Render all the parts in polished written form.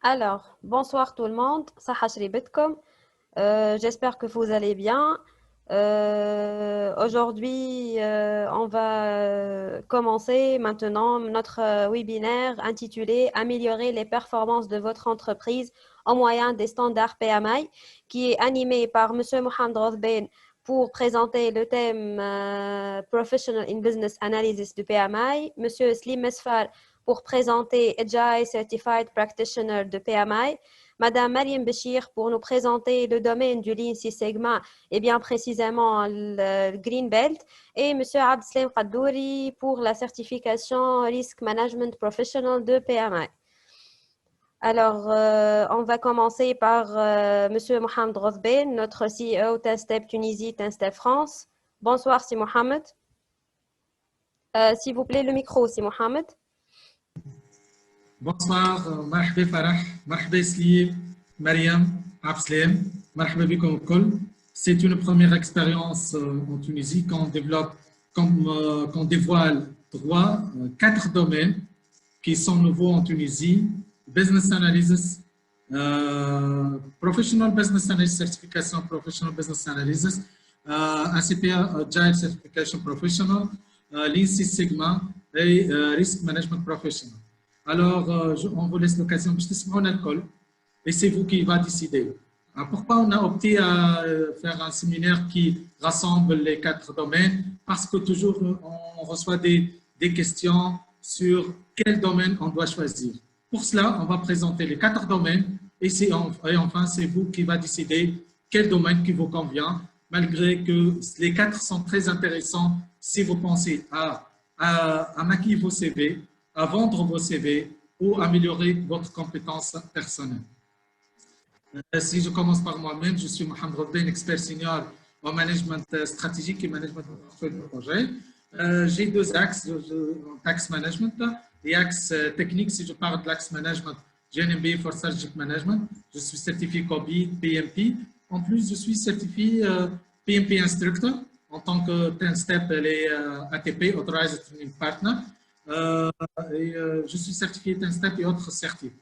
Alors, bonsoir tout le monde, Saha Shribetkom. J'espère que vous allez bien. Aujourd'hui, on va commencer maintenant notre webinaire intitulé Améliorer les performances de votre entreprise au moyen des standards PMI, qui est animé par Monsieur Mohamed Rothbein pour présenter le thème Professional in Business Analysis du PMI, Monsieur Slim Mesfar pour présenter Agile Certified Practitioner de PMI, Madame Mariam Béchir pour nous présenter le domaine du Lean Six Sigma et bien précisément le Green Belt, et Monsieur Abdeslam Qaddouri pour la certification Risk Management Professional de PMI. Alors, on va commencer par Monsieur Mohamed Rothbein, notre CEO Tinstep Tunisie, Tinstep France. Bonsoir, c'est Mohamed. S'il vous plaît, le micro, c'est Mohamed. Bonsoir, مرحبا فرح, مرحبا سليم, Mariam, Abdeslam, مرحبا بكم الكل. C'est une première expérience en Tunisie qu'on développe, qu'on dévoile quatre domaines qui sont nouveaux en Tunisie: Business Analysis, Professional Business Analysis Certification Professional Business Analysis, ACPA Agile Certification Professional, Lean Six Sigma et Risk Management Professional. Alors, on vous laisse l'occasion de tester l'école et c'est vous qui va décider. Pourquoi on a opté à faire un séminaire qui rassemble les quatre domaines? Parce que toujours on reçoit des questions sur quel domaine on doit choisir. Pour cela, on va présenter les quatre domaines et enfin c'est vous qui va décider quel domaine qui vous convient, malgré que les quatre sont très intéressants si vous pensez à maquiller vos CV, à vendre vos CV ou améliorer votre compétence personnelle. Si je commence par moi-même, je suis Mohamed Rothbein, expert senior en management stratégique et management de projet. J'ai deux axes, axe management et axe technique. Si je parle de l'axe management, j'ai un MBA for Strategic Management. Je suis certifié COBIT, PMP. En plus, je suis certifié PMP Instructor en tant que Tinstep et ATP, Authorized Training Partner. Je suis certifié Tinstep et autres certifs.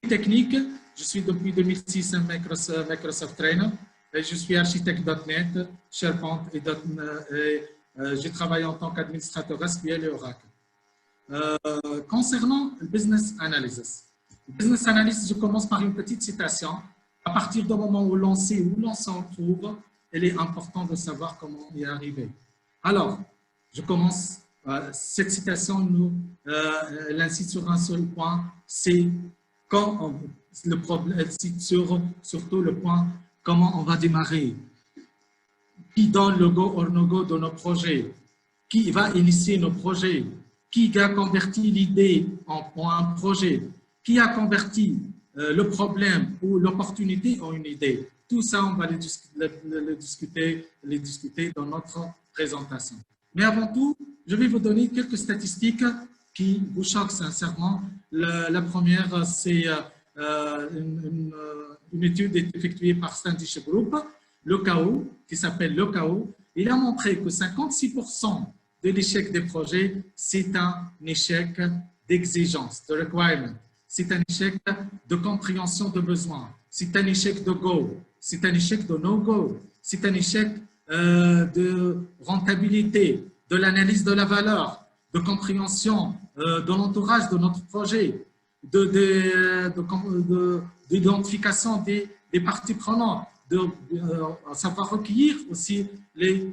Technique, je suis depuis 2006 un Microsoft Trainer et je suis architecte .NET, SharePoint et j'ai travaillé en tant qu'administrateur SQL et Oracle. Concernant le Business Analysis. Le Business Analysis, je commence par une petite citation. À partir du moment où l'on sait où l'on s'en trouve, il est important de savoir comment y arriver. Alors, je commence. Cette citation elle insiste sur un seul point, c'est quand le problème, surtout le point comment on va démarrer, qui donne le go or no go de nos projets, qui va initier nos projets, qui a converti l'idée en un projet, qui a converti le problème ou l'opportunité en une idée. Tout ça, on va les discuter dans notre présentation. Mais avant tout, je vais vous donner quelques statistiques qui vous choquent sincèrement. La première, c'est une étude effectuée par Standish Group, le KO, qui s'appelle le KO. Il a montré que 56% de l'échec des projets, c'est un échec d'exigence, de requirement. C'est un échec de compréhension de besoins. C'est un échec de go. C'est un échec de no-go. C'est un échec de rentabilité, de l'analyse de la valeur, de compréhension de l'entourage de notre projet, d'identification des parties prenantes, de savoir recueillir aussi les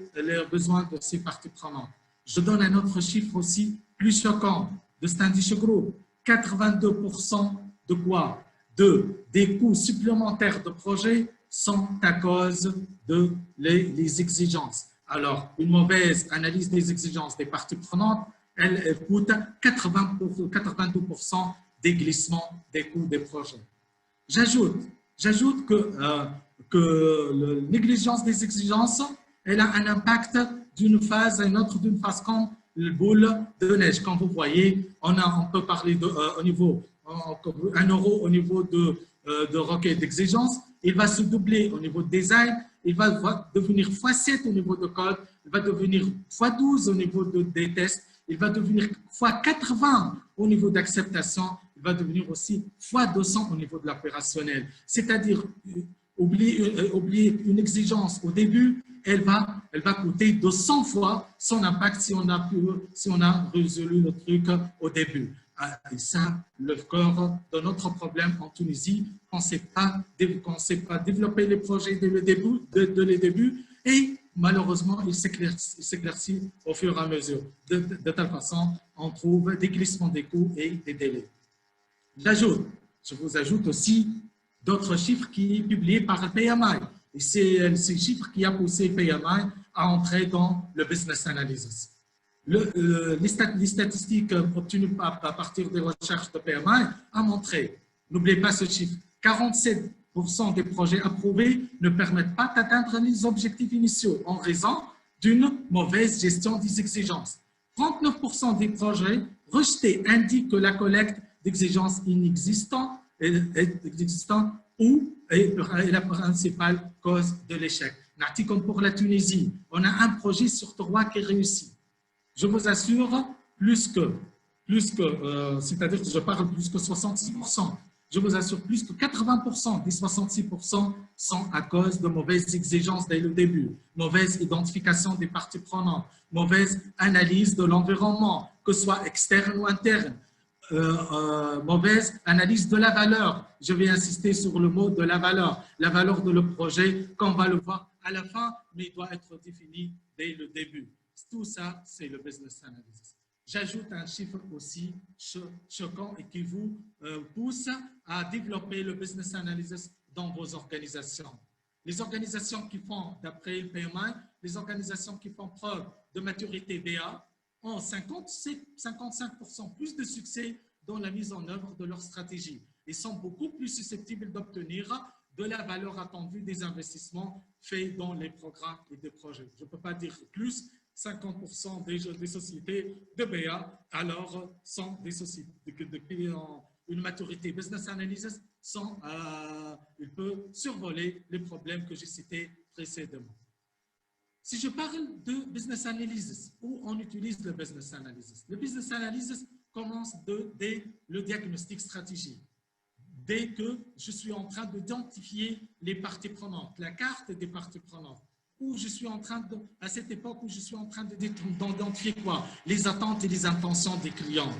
besoins de ces parties prenantes. Je donne un autre chiffre aussi plus choquant de Standish Group. 82% de quoi? Des coûts supplémentaires de projet sont à cause de les exigences. Alors, une mauvaise analyse des exigences des parties prenantes, elle coûte 82% des glissements des coûts des projets. J'ajoute que la négligence des exigences, elle a un impact d'une phase à une autre, d'une phase comme le boule de neige. Comme vous voyez, on peut parler au niveau, 1 euro au niveau de requête d'exigence, il va se doubler au niveau de design, il va devenir x7 au niveau de code, il va devenir x12 au niveau des tests, il va devenir x80 au niveau d'acceptation, il va devenir aussi fois 200 au niveau de l'opérationnel. C'est-à-dire, oublier une exigence au début, elle va coûter 200 fois son impact si on a résolu le truc au début. Et ça, le cœur de notre problème en Tunisie, on ne sait pas développer les projets dès le début, et malheureusement, il s'éclaircit au fur et à mesure. De telle façon, on trouve des glissements des coûts et des délais. Je vous ajoute aussi d'autres chiffres qui sont publiés par le PMI. Et c'est ces chiffres qui ont poussé le PMI à entrer dans le business analysis. Les statistiques obtenues à partir des recherches de PMI ont montré, n'oubliez pas ce chiffre, 47% des projets approuvés ne permettent pas d'atteindre les objectifs initiaux en raison d'une mauvaise gestion des exigences. 39% des projets rejetés indiquent que la collecte d'exigences inexistantes est la principale cause de l'échec. Comme pour la Tunisie, on a un projet sur 3 qui réussit. Je vous assure, c'est-à-dire que je parle plus que 66%, je vous assure plus que 80% des 66% sont à cause de mauvaises exigences dès le début, mauvaise identification des parties prenantes, mauvaise analyse de l'environnement, que ce soit externe ou interne, mauvaise analyse de la valeur. Je vais insister sur le mot de la valeur de le projet, qu'on va le voir à la fin, mais il doit être défini dès le début. Tout ça, c'est le business analysis. J'ajoute un chiffre aussi choquant et qui vous pousse à développer le business analysis dans vos organisations. Les organisations qui font, d'après le PMI, les organisations qui font preuve de maturité BA ont 55% plus de succès dans la mise en œuvre de leur stratégie et sont beaucoup plus susceptibles d'obtenir de la valeur attendue des investissements faits dans les programmes et des projets. Je ne peux pas dire plus, 50% des sociétés de BA, alors sont des sociétés qui ont une maturité business analysis, il peut survoler les problèmes que j'ai cités précédemment. Si je parle de business analysis, où on utilise le business analysis commence dès le diagnostic stratégique. Dès que je suis en train d'identifier les parties prenantes, la carte des parties prenantes, où je suis en train de, à cette époque où je suis en train d'identifier quoi? Les attentes et les intentions des clients.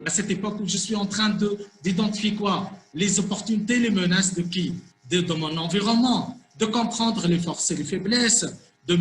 À cette époque où je suis en train d'identifier quoi? Les opportunités, les menaces de qui? De mon environnement, de comprendre les forces et les faiblesses de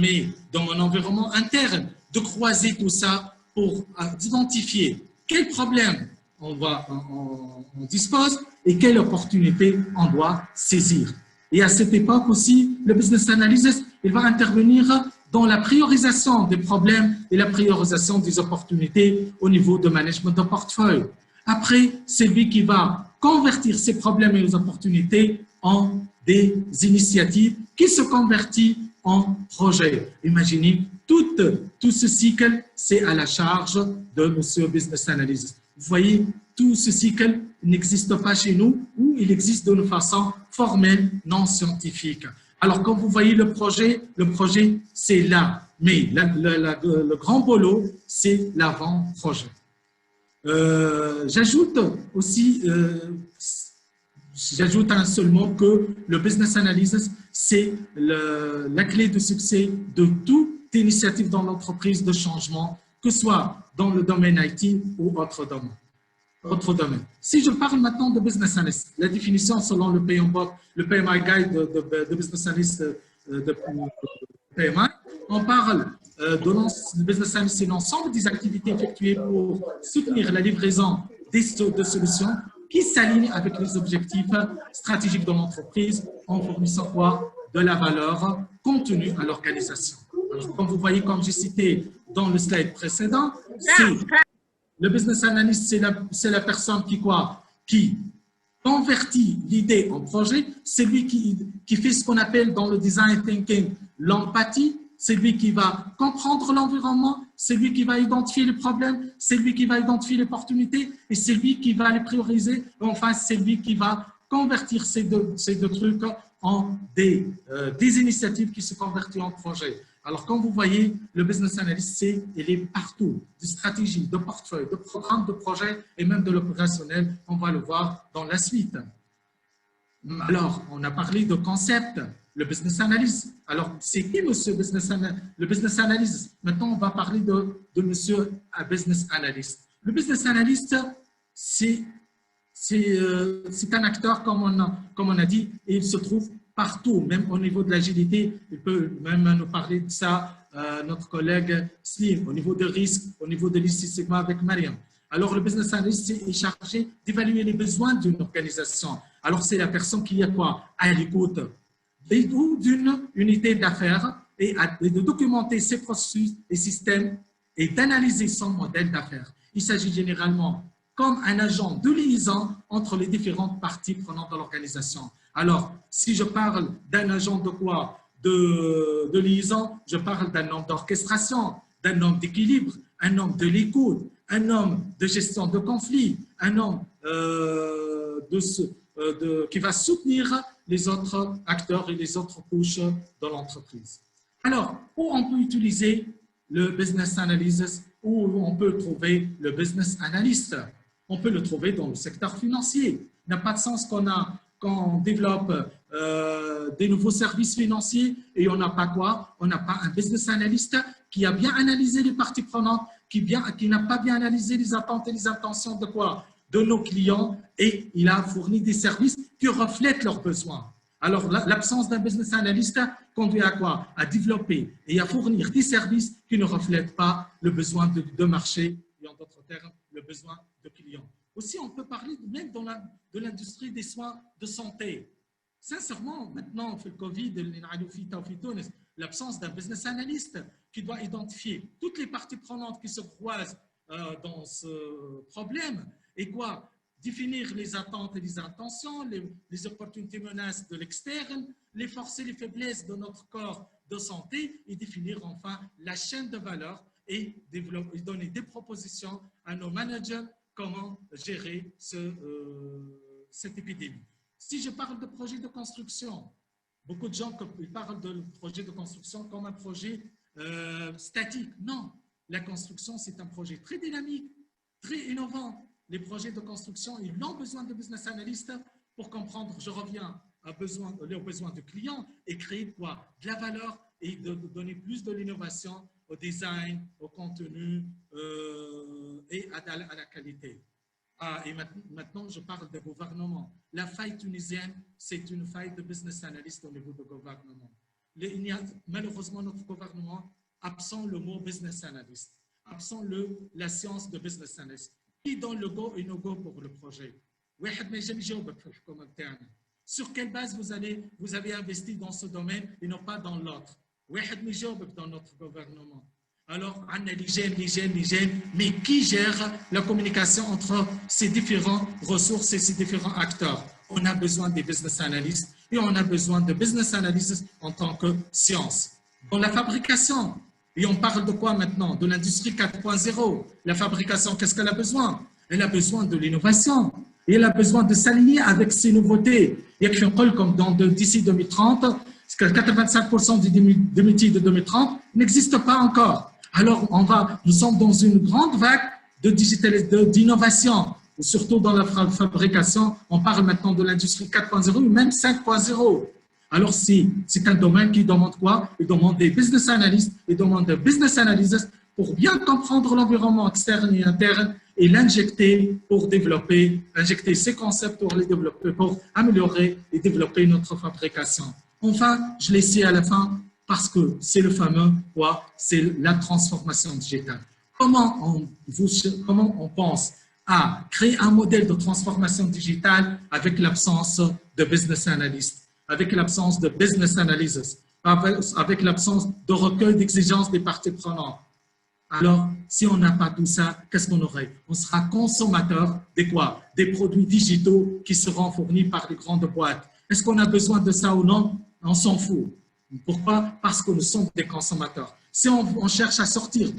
mon environnement interne, de croiser tout ça pour identifier quel problème on dispose et quelle opportunité on doit saisir. Et à cette époque aussi, le business analysis, il va intervenir dans la priorisation des problèmes et la priorisation des opportunités au niveau de management de portefeuille. Après, c'est lui qui va convertir ces problèmes et les opportunités en des initiatives qui se convertissent en projets. Imaginez, tout ce cycle, c'est à la charge de Monsieur Business Analyst. Vous voyez, tout ce cycle n'existe pas chez nous ou il existe d'une façon formelle, non scientifique. Alors, quand vous voyez le projet, c'est là. Mais le grand boulot, c'est l'avant-projet. J'ajoute aussi, j'ajoute un seul mot que le business analysis, c'est la clé de succès de toute initiative dans l'entreprise de changement, que ce soit dans le domaine IT ou autre domaine. Si je parle maintenant de business analyst, la définition selon le PMI Guide de business analyst de PMI, on parle de business analyst, c'est l'ensemble des activités effectuées pour soutenir la livraison de solutions qui s'alignent avec les objectifs stratégiques de l'entreprise en fournissant quoi? De la valeur contenue à l'organisation. Comme vous voyez, comme j'ai cité dans le slide précédent, le business analyst, c'est la personne qui convertit l'idée en projet, c'est lui qui fait ce qu'on appelle dans le design thinking l'empathie, c'est lui qui va comprendre l'environnement, c'est lui qui va identifier les problèmes, c'est lui qui va identifier les opportunités et c'est lui qui va les prioriser. Enfin, c'est lui qui va convertir ces deux trucs en des initiatives qui se convertissent en projets. Alors, comme vous voyez, le business analyst, il est partout, de stratégie, de portefeuille, de programme, de projet et même de l'opérationnel. On va le voir dans la suite. Alors, on a parlé de concept, le business analyst. Alors, c'est qui monsieur le business analyst? Maintenant, on va parler de monsieur business analyst. Le business analyst, c'est un acteur, comme on a dit, et il se trouve partout, même au niveau de l'agilité. Il peut même nous parler de ça, notre collègue Slim, au niveau de risque, au niveau de l'Six Sigma avec Mariam. Alors, le business analyst est chargé d'évaluer les besoins d'une organisation. Alors, c'est la personne qui est quoi? À l'écoute d'une unité d'affaires et de documenter ses processus et systèmes et d'analyser son modèle d'affaires. Il s'agit généralement comme un agent de liaison entre les différentes parties prenantes de l'organisation. Alors, si je parle d'un agent de quoi? De liaison, je parle d'un homme d'orchestration, d'un homme d'équilibre, un homme de l'écoute, un homme de gestion de conflits, un homme qui va soutenir les autres acteurs et les autres couches de l'entreprise. Alors, où on peut utiliser le business analysis, où on peut trouver le business analyst? On peut le trouver dans le secteur financier. Il n'a pas de sens qu'on développe des nouveaux services financiers et on n'a pas quoi? On n'a pas un business analyst qui a bien analysé les parties prenantes, qui n'a pas bien analysé les attentes et les intentions de quoi? De nos clients, et il a fourni des services qui reflètent leurs besoins. Alors, l'absence d'un business analyst conduit à quoi? À développer et à fournir des services qui ne reflètent pas le besoin de marché et en d'autres termes, le besoin de clients. Aussi, on peut parler même de l'industrie des soins de santé. Sincèrement, maintenant, on fait le Covid, l'absence d'un business analyst qui doit identifier toutes les parties prenantes qui se croisent dans ce problème et quoi? Définir les attentes et les intentions, les opportunités menaces de l'externe, les forces et les faiblesses de notre corps de santé et définir enfin la chaîne de valeur et donner des propositions à nos managers comment gérer cette épidémie. Si je parle de projet de construction, beaucoup de gens parlent de projet de construction comme un projet statique. Non, la construction, c'est un projet très dynamique, très innovant. Les projets de construction, ils ont besoin de business analysts pour comprendre, je reviens aux besoins du client et créer quoi? De la valeur et de donner plus de l'innovation au design, au contenu et à la qualité. Et maintenant, je parle de gouvernement. La faille tunisienne, c'est une faille de business analyst au niveau du gouvernement. Malheureusement, notre gouvernement absent le mot business analyst, absent la science de business analyst. Qui donne le go et no go pour le projet? Sur quelle base vous avez investi dans ce domaine et non pas dans l'autre? Dans notre gouvernement. Alors, on a l'hygiène, mais qui gère la communication entre ces différentes ressources et ces différents acteurs? On a besoin des business analysts et on a besoin de business analysts en tant que science. Dans la fabrication, et on parle de quoi maintenant? De l'industrie 4.0. La fabrication, qu'est-ce qu'elle a besoin? Elle a besoin de l'innovation. Et elle a besoin de s'aligner avec ces nouveautés. Il y a comme d'ici 2030, 85% des métiers de 2030 n'existent pas encore. Alors, nous sommes dans une grande vague d'innovation, surtout dans la fabrication. On parle maintenant de l'industrie 4.0 ou même 5.0. Alors, c'est un domaine qui demande quoi? Il demande des business analysts, il demande des business analysts pour bien comprendre l'environnement externe et interne et l'injecter pour injecter ces concepts pour les développer, pour améliorer et développer notre fabrication. Enfin, je l'ai laissé à la fin parce que c'est le fameux quoi? C'est la transformation digitale. Comment on pense à créer un modèle de transformation digitale avec l'absence de business analyst, avec l'absence de business analysis, avec l'absence de recueil d'exigences des parties prenantes? Alors, si on n'a pas tout ça, qu'est-ce qu'on aurait? On sera consommateur de quoi? Des produits digitaux qui seront fournis par les grandes boîtes. Est-ce qu'on a besoin de ça ou non? On s'en fout. Pourquoi? Parce que nous sommes des consommateurs. Si on cherche à sortir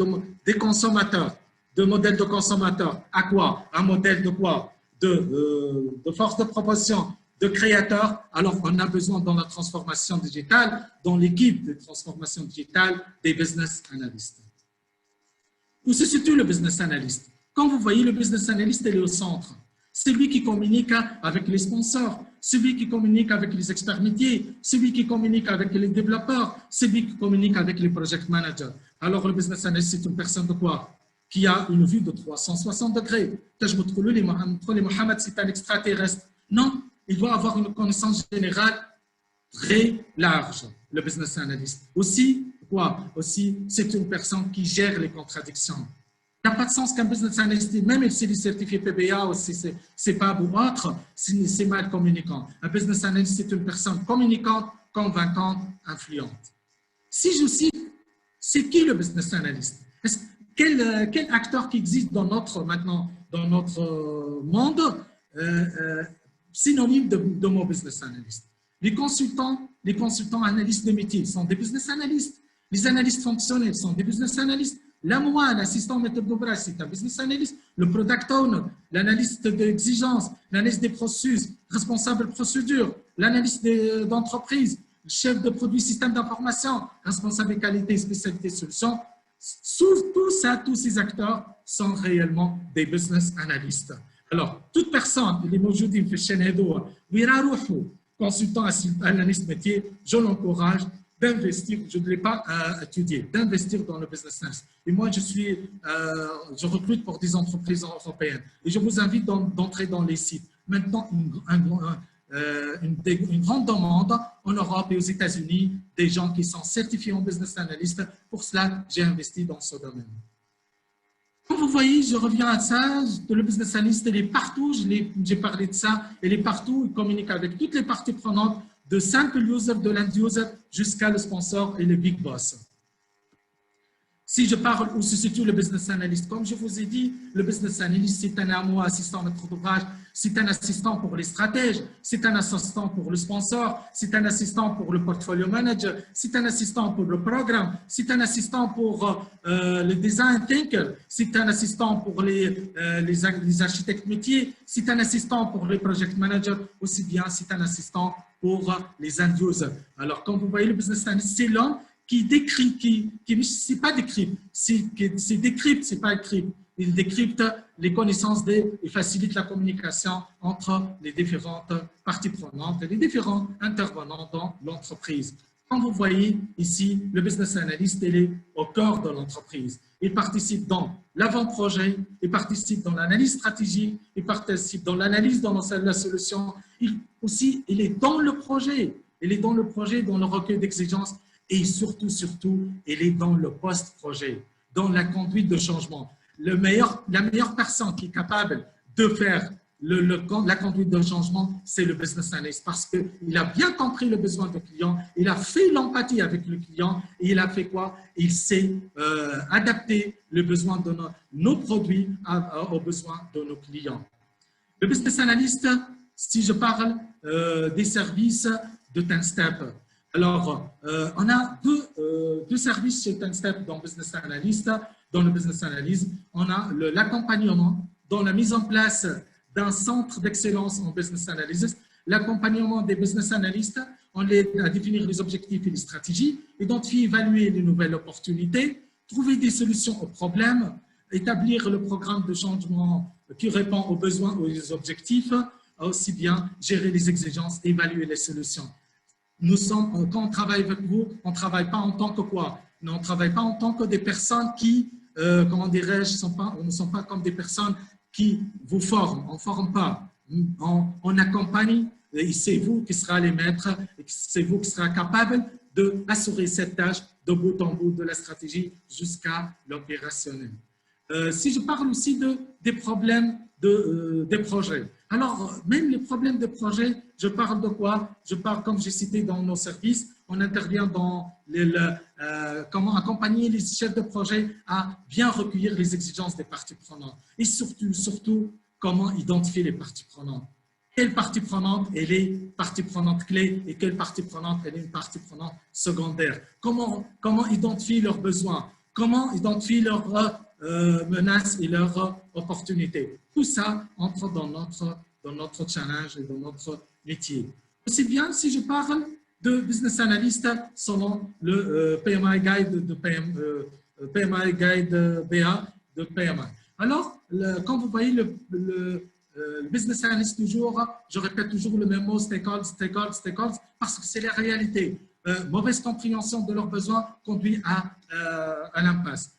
des consommateurs, de modèles de consommateurs, à quoi? Un modèle de quoi? De force de proposition, de créateurs, alors on a besoin dans la transformation digitale, dans l'équipe de transformation digitale des business analysts. Où se situe le business analyst? Quand vous voyez, le business analyst est au centre. C'est lui qui communique avec les sponsors, celui qui communique avec les experts métiers, celui qui communique avec les développeurs, celui qui communique avec les project managers. Alors, le business analyst, c'est une personne de quoi? Qui a une vue de 360 degrés. Mohamed, c'est un extraterrestre. Non, il doit avoir une connaissance générale très large, le business analyst. Aussi, quoi? Aussi, c'est une personne qui gère les contradictions. Il n'y a pas de sens qu'un business analyst, même s'il est certifié PBA ou si c'est pas ou autre, c'est mal communicant. Un business analyst, c'est une personne communicante, convaincante, influente. Si je cite, c'est qui le business analyst? Quel acteur qui existe dans notre monde synonyme de mot business analyst? Les consultants analystes de métier sont des business analysts. Les analystes fonctionnels sont des business analysts. L'AMOA, l'assistant méthode d'ouvrage, c'est un business analyst. Le product owner, l'analyste d'exigence, l'analyste des processus, responsable de procédure, l'analyste d'entreprise, le chef de produit système d'information, responsable de qualité, spécialité solution. Tout ça, tous ces acteurs sont réellement des business analysts. Alors, toute personne, les موجودين في الشان هذو ويروحوا consultant analyste métier, je l'encourage d'investir, je ne l'ai pas étudié, d'investir dans le business analyst. Et moi, je recrute pour des entreprises européennes. Et je vous invite d'entrer dans les sites. Maintenant, une grande demande en Europe et aux États-Unis des gens qui sont certifiés en business analyst. Pour cela, j'ai investi dans ce domaine. Comme vous voyez, je reviens à ça, le business analyst, il est partout, j'ai parlé de ça, il est partout, il communique avec toutes les parties prenantes, de simple user, de l'end user, jusqu'à le sponsor et le big boss. Si je parle où se situe le business analyst, comme je vous ai dit, le business analyst, c'est un AMO, assistant maître d'ouvrage, c'est un assistant pour les stratèges, c'est un assistant pour le sponsor, c'est un assistant pour le portfolio manager, c'est un assistant pour le programme, c'est un assistant pour le design thinker, c'est un assistant pour les architectes métiers, c'est un assistant pour les project managers, aussi bien c'est un assistant pour les end users. Alors, comme vous voyez, le business analyst, c'est l'homme qui décrypte, c'est pas décrypte, c'est décrypte, c'est pas écrit. Il décrypte les connaissances et facilite la communication entre les différentes parties prenantes et les différents intervenants dans l'entreprise. Comme vous voyez ici, le business analyst, il est au cœur de l'entreprise. Il participe dans l'avant-projet, il participe dans l'analyse stratégique, il participe dans l'analyse dans la solution. Il est dans le projet. Il est dans le projet, dans le recueil d'exigences. Et surtout, il est dans le post-projet, dans la conduite de changement. La meilleure personne qui est capable de faire la conduite de changement, c'est le business analyst parce qu'il a bien compris le besoin du client, il a fait l'empathie avec le client et il a fait quoi? Il sait adapter le besoin de nos produits aux besoins de nos clients. Le business analyst, si je parle des services de 10-step, alors, on a deux services chez 10-step dans Business Analyst. Dans le Business Analyst, on a l'accompagnement dans la mise en place d'un centre d'excellence en Business Analysis. L'accompagnement des Business Analysts, on l'aide à définir les objectifs et les stratégies, identifier, évaluer les nouvelles opportunités, trouver des solutions aux problèmes, établir le programme de changement qui répond aux besoins ou aux objectifs, aussi bien gérer les exigences, évaluer les solutions. Quand on travaille avec vous, on ne travaille pas en tant que quoi? On ne travaille pas en tant que des personnes qui, comment dirais-je, ne sont pas comme des personnes qui vous forment. On ne forme pas. On accompagne et c'est vous qui serez les maîtres et c'est vous qui serez capable d'assurer cette tâche de bout en bout de la stratégie jusqu'à l'opérationnel. Si je parle aussi des problèmes des projets. Alors, même les problèmes de projet, je parle de quoi? Je parle, comme j'ai cité dans nos services, on intervient dans comment accompagner les chefs de projet à bien recueillir les exigences des parties prenantes. Et surtout, comment identifier les parties prenantes. Quelle partie prenante est les parties prenantes clés et quelle partie prenante est une partie prenante secondaire. Comment identifier leurs besoins, comment identifier leurs menaces et leurs opportunités. Tout ça entre dans notre dans notre challenge et dans notre métier. Aussi bien si je parle de business analyst selon le PMI Guide de PMI Guide BA de PMI. Alors, quand vous voyez le business analyst toujours, je répète toujours le même mot, stakeholders, parce que c'est la réalité. Mauvaise compréhension de leurs besoins conduit à l'impasse.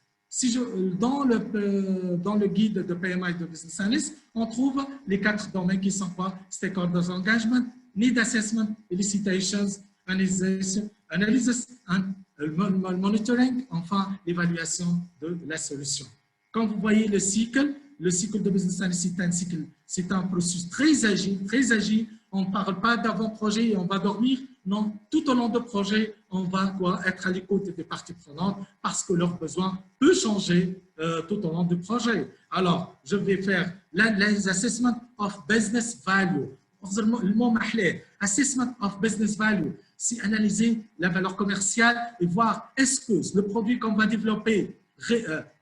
Dans le guide de PMI de Business Analyst, on trouve les 4 domaines qui sont quoi? Stakeholders Engagement, Need Assessment, Elicitations, Analysis and Monitoring, enfin l'évaluation de la solution. Quand vous voyez le cycle de Business Analyst, c'est un processus très agile. On ne parle pas d'avant-projet et on va dormir. Non, tout au long du projet, on va être à l'écoute des parties prenantes parce que leurs besoins peuvent changer tout au long du projet. Alors, je vais faire l'assessment of business value. Le mot mahlé, assessment of business value, c'est analyser la valeur commerciale et voir est-ce que le produit qu'on va développer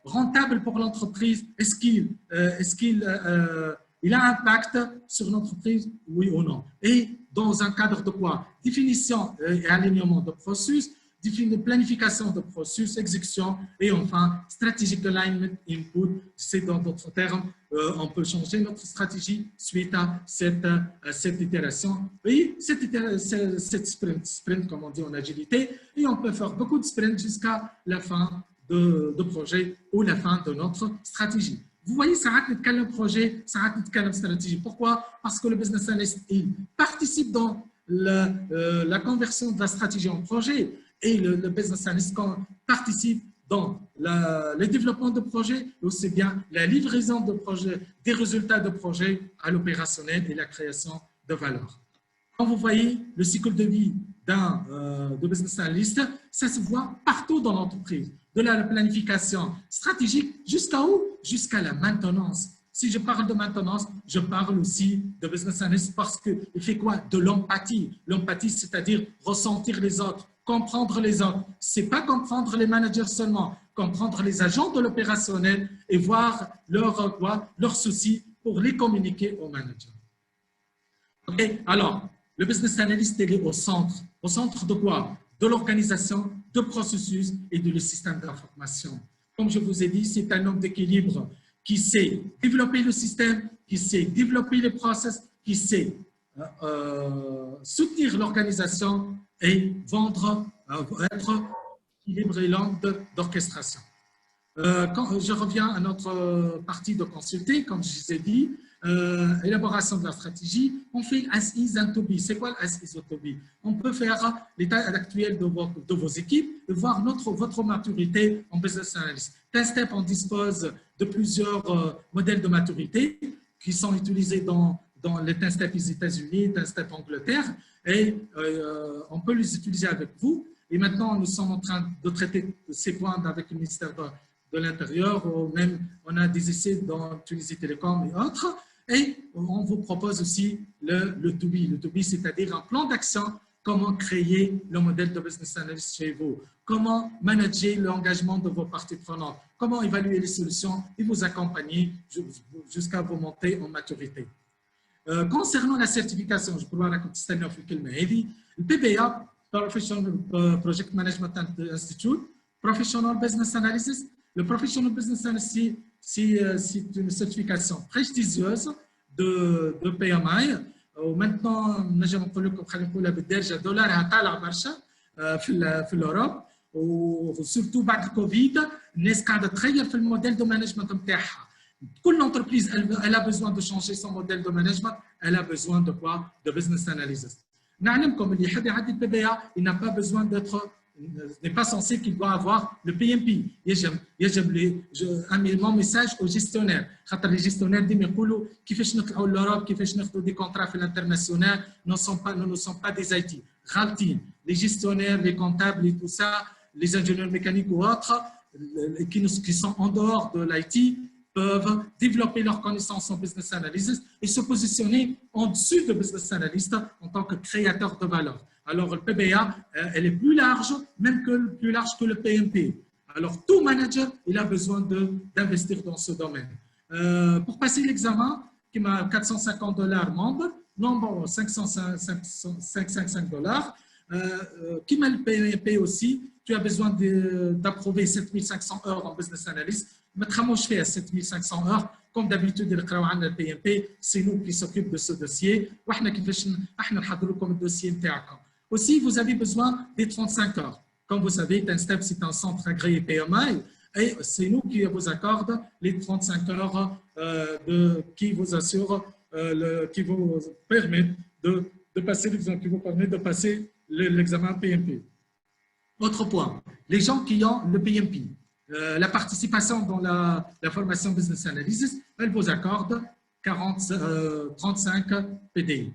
rentable pour l'entreprise, est-ce qu'il a un impact sur l'entreprise, oui ou non. Et dans un cadre de quoi? Définition et alignement de processus, planification de processus, exécution et enfin strategic alignment input. C'est dans d'autres termes, on peut changer notre stratégie suite à cette itération. Et cette sprint, comme on dit en agilité, et on peut faire beaucoup de sprints jusqu'à la fin de projet ou la fin de notre stratégie. Vous voyez, ça rate le projet, ça rate la stratégie. Pourquoi? Parce que le business analyst, il participe dans la conversion de la stratégie en projet et le business analyst participe dans le développement de projet, aussi bien la livraison de projet, des résultats de projet à l'opérationnel et la création de valeur. Quand vous voyez le cycle de vie de business analyst, ça se voit partout dans l'entreprise, de la planification stratégique jusqu'à où? Jusqu'à la maintenance. Si je parle de maintenance, je parle aussi de business analyst parce qu'il fait quoi? De l'empathie. L'empathie, c'est-à-dire ressentir les autres, comprendre les autres. Ce n'est pas comprendre les managers seulement, comprendre les agents de l'opérationnel et voir leurs soucis pour les communiquer aux managers. Okay? Alors, le business analyst est au centre. Au centre de quoi? De l'organisation, de processus et de le système d'information. Comme je vous ai dit, c'est un homme d'équilibre qui sait développer le système, qui sait développer les process, qui sait soutenir l'organisation et être équilibre et langue d'orchestration. Quand je reviens à notre partie de consulter, comme je vous ai dit, élaboration de la stratégie, on fait as is and to be. C'est quoi as is and to be? On peut faire l'état actuel de vos équipes et voir votre maturité en business analyst. TenStep, on dispose de plusieurs modèles de maturité qui sont utilisés dans les TenStep aux États-Unis, TenStep Angleterre, et on peut les utiliser avec vous. Et maintenant, nous sommes en train de traiter ces points avec le ministère de l'Intérieur, ou même on a des essais dans Tunisie Télécom et autres. Et on vous propose aussi le to be. Le to be, c'est-à-dire un plan d'action, comment créer le modèle de business analyst chez vous, comment manager l'engagement de vos parties prenantes, comment évaluer les solutions et vous accompagner jusqu'à vous monter en maturité. Concernant la certification, je pourrais raconter le PBA, Professional Project Management Institute, Professional Business Analysis. Le Professional Business Analysis, c'est une certification prestigieuse de PMI. Maintenant, nous avons في l'Europe وsurtout بعد الكوفيد الناس قاعده تغير في الموديل دو مانجمنت نتاعها. كل entreprise elle a besoin de changer son modèle de management, elle a besoin de quoi? De business analysis. نعلمكم اللي يحب يعدي البي بي il n'a pas besoin d'être n'est pas censé qu'il doit avoir le PMP. Mon message aux gestionnaires. Les gestionnaires disent كيفاش نطلعوا l'Europe, كيفاش ناخذوا des contrats في l'international, nous ne sommes pas des IT. Les gestionnaires, les comptables et tout ça, les ingénieurs mécaniques ou autres qui sont en dehors de l'IT peuvent développer leurs connaissances en business analysis et se positionner en dessus de business analyst en tant que créateur de valeur. Alors, le PBA, elle est plus large, même plus large que le PMP. Alors, tout manager, il a besoin d'investir dans ce domaine. Pour passer l'examen, qui m'a $450 membre, nombre $555. Qui m'a le PMP aussi, tu as besoin d'approuver 7500 heures en business analyst. Mais comment je fais à 7500 heures? Comme d'habitude, le PMP, c'est nous qui s'occupent de ce dossier. Aussi, vous avez besoin des 35 heures. Comme vous savez, TenStep, c'est un centre agréé PMI. Et c'est nous qui vous accorde les 35 heures qui vous assurent, qui vous permettent de passer l'examen, qui vous permettent de passer l'examen PMP. Autre point, les gens qui ont le PMP, la participation dans la formation Business Analysis, elle vous accorde 35 PDI.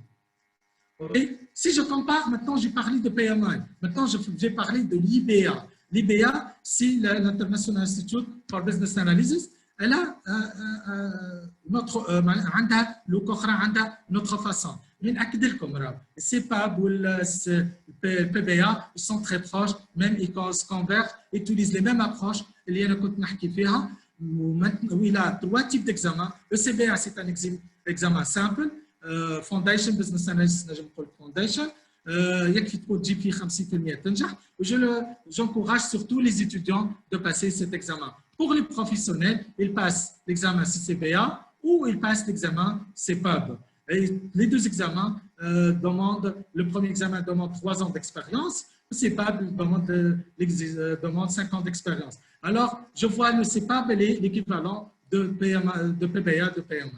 Okay. Si je compare, maintenant j'ai parlé de PMI, maintenant j'ai parlé de l'IBA. L'IBA, c'est l'International Institute for Business Analysis. Elle a notre façon. Mais le CEPAB ou le PBA, ils sont très proches, même ils convergent, ils utilisent les mêmes approches. Il y a trois types d'examens. Le CBA, c'est un examen simple. Foundation, Business Analysis, Foundation. J'encourage surtout les étudiants de passer cet examen. Pour les professionnels, ils passent l'examen CCBA ou ils passent l'examen CEPAB. Et les deux examens le premier examen demande 3 ans d'expérience, le CEPAB demande 5 ans d'expérience. Alors, je vois le CEPAB l'équivalent de PBA, de PMI.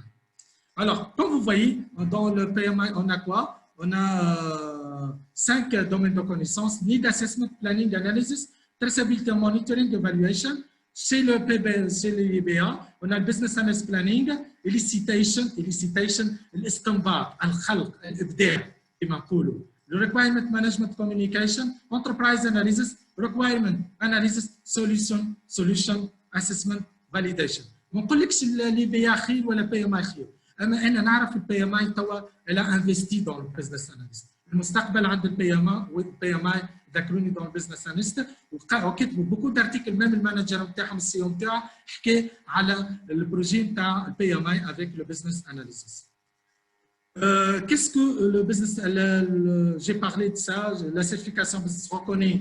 Alors, comme vous voyez, dans le PMI, on a quoi? On a 5 domaines de connaissances: Need Assessment, Planning, Analysis, Traceability, Monitoring, Evaluation. Chez le PBA, chez l'IBA, on a le Business Analysis Planning, Elicitation, l'Istinbat, Al-Khalq, Al-Ibda', le Requirement Management Communication, Enterprise Analysis, Requirement Analysis, Solution Assessment, Validation. ما نقولكش l'IBA خير ولا PMI خير. أما أنا نعرف PMI توا elle a investi dans le business analyst. المستقبل عند PMI ذكروني dans le business analyst وكتبوا beaucoup d'articles même المانجر نتاعهم السي او نتاعه حكى على البروجي نتاع PMI avec le business analysis. Qu'est-ce que le business, j'ai parlé de ça, la certification business reconnaît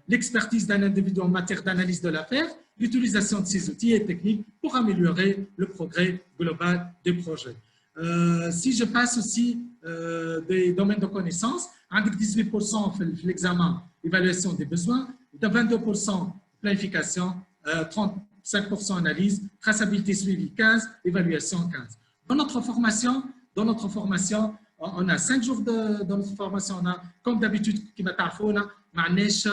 l'expertise d'un individu en matière d'analyse de l'affaire, l'utilisation de ces outils et techniques pour améliorer le progrès global des projets. Si je passe aussi des domaines de connaissances, avec 18% fait l'examen évaluation des besoins, 22% planification, 35% analyse, traçabilité suivi 15, évaluation 15. Dans notre formation, on a 5 jours dans notre formation. On a, comme d'habitude, qui m'a تعرفونا ما عندناش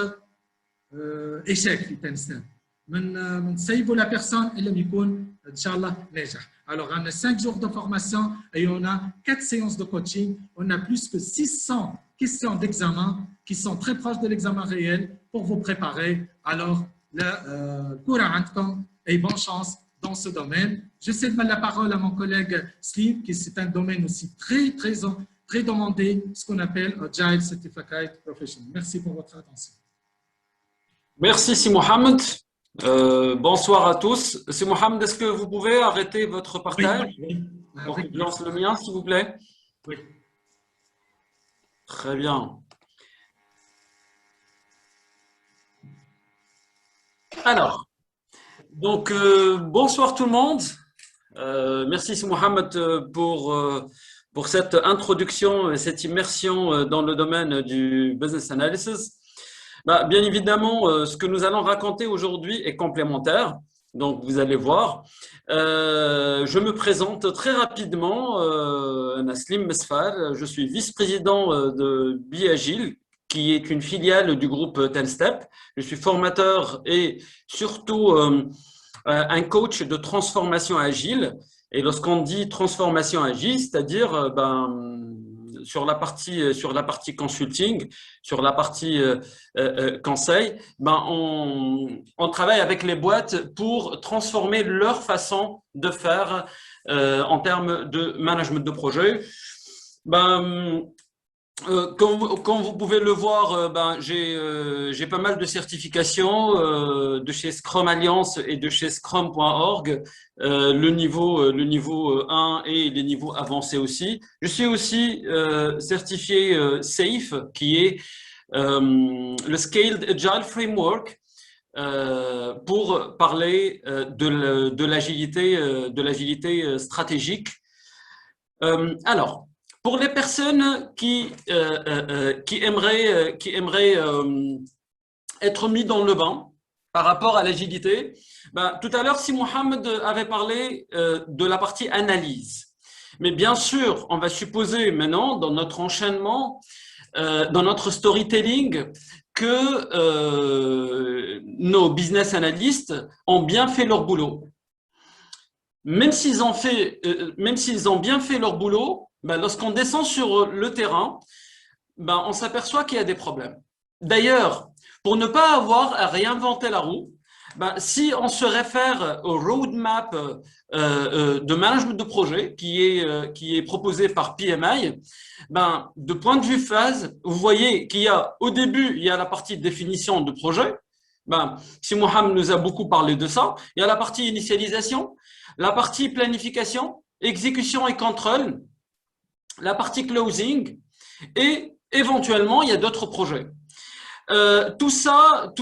échec في تنسيق. من نسيبوا la personne اللي بيكون إن شاء الله ناجح. Alors, on a 5 jours de formation et on a 4 séances de coaching. On a plus que 600 questions d'examen qui sont très proches de l'examen réel pour vous préparer. Alors, le cours à عندكم et bonne chance dans ce domaine. Je cède la parole à mon collègue Slim, qui c'est un domaine aussi très demandé, ce qu'on appelle Agile Certified Professional. Merci pour votre attention. Merci, Si Mohamed. Bonsoir à tous. Si Mohamed, est-ce que vous pouvez arrêter votre partage? Oui. Donc, je lance le mien, s'il vous plaît. Oui. Très bien. Alors, donc, bonsoir tout le monde. Merci Mohamed pour cette introduction et cette immersion dans le domaine du business analysis. Bien évidemment, ce que nous allons raconter aujourd'hui est complémentaire, donc vous allez voir. Je me présente très rapidement, Naslim Mesfar, je suis vice-président de BiAgile, qui est une filiale du groupe TenStep. Je suis formateur et surtout un coach de transformation agile. Et lorsqu'on dit transformation agile, c'est-à-dire sur la partie consulting, sur la partie conseil, on travaille avec les boîtes pour transformer leur façon de faire en termes de management de projet. Comme vous pouvez le voir, j'ai pas mal de certifications de chez Scrum Alliance et de chez Scrum.org, le niveau 1 et les niveaux avancés aussi. Je suis aussi certifié SAFE, qui est le Scaled Agile Framework, pour parler de l'agilité stratégique. Alors, pour les personnes qui aimeraient être mis dans le bain par rapport à l'agilité, tout à l'heure, si Mohamed avait parlé de la partie analyse. Mais bien sûr, on va supposer maintenant, dans notre enchaînement, dans notre storytelling, que nos business analysts ont bien fait leur boulot. Même s'ils ont bien fait leur boulot, lorsqu'on descend sur le terrain, on s'aperçoit qu'il y a des problèmes. D'ailleurs, pour ne pas avoir à réinventer la roue, si on se réfère au roadmap de management de projet qui est proposé par PMI, de point de vue phase, vous voyez qu'il y a au début, il y a la partie définition de projet. Si Mohamed nous a beaucoup parlé de ça, il y a la partie initialisation, la partie planification, exécution et contrôle, la partie closing, et éventuellement, il y a d'autres projets. Tout ça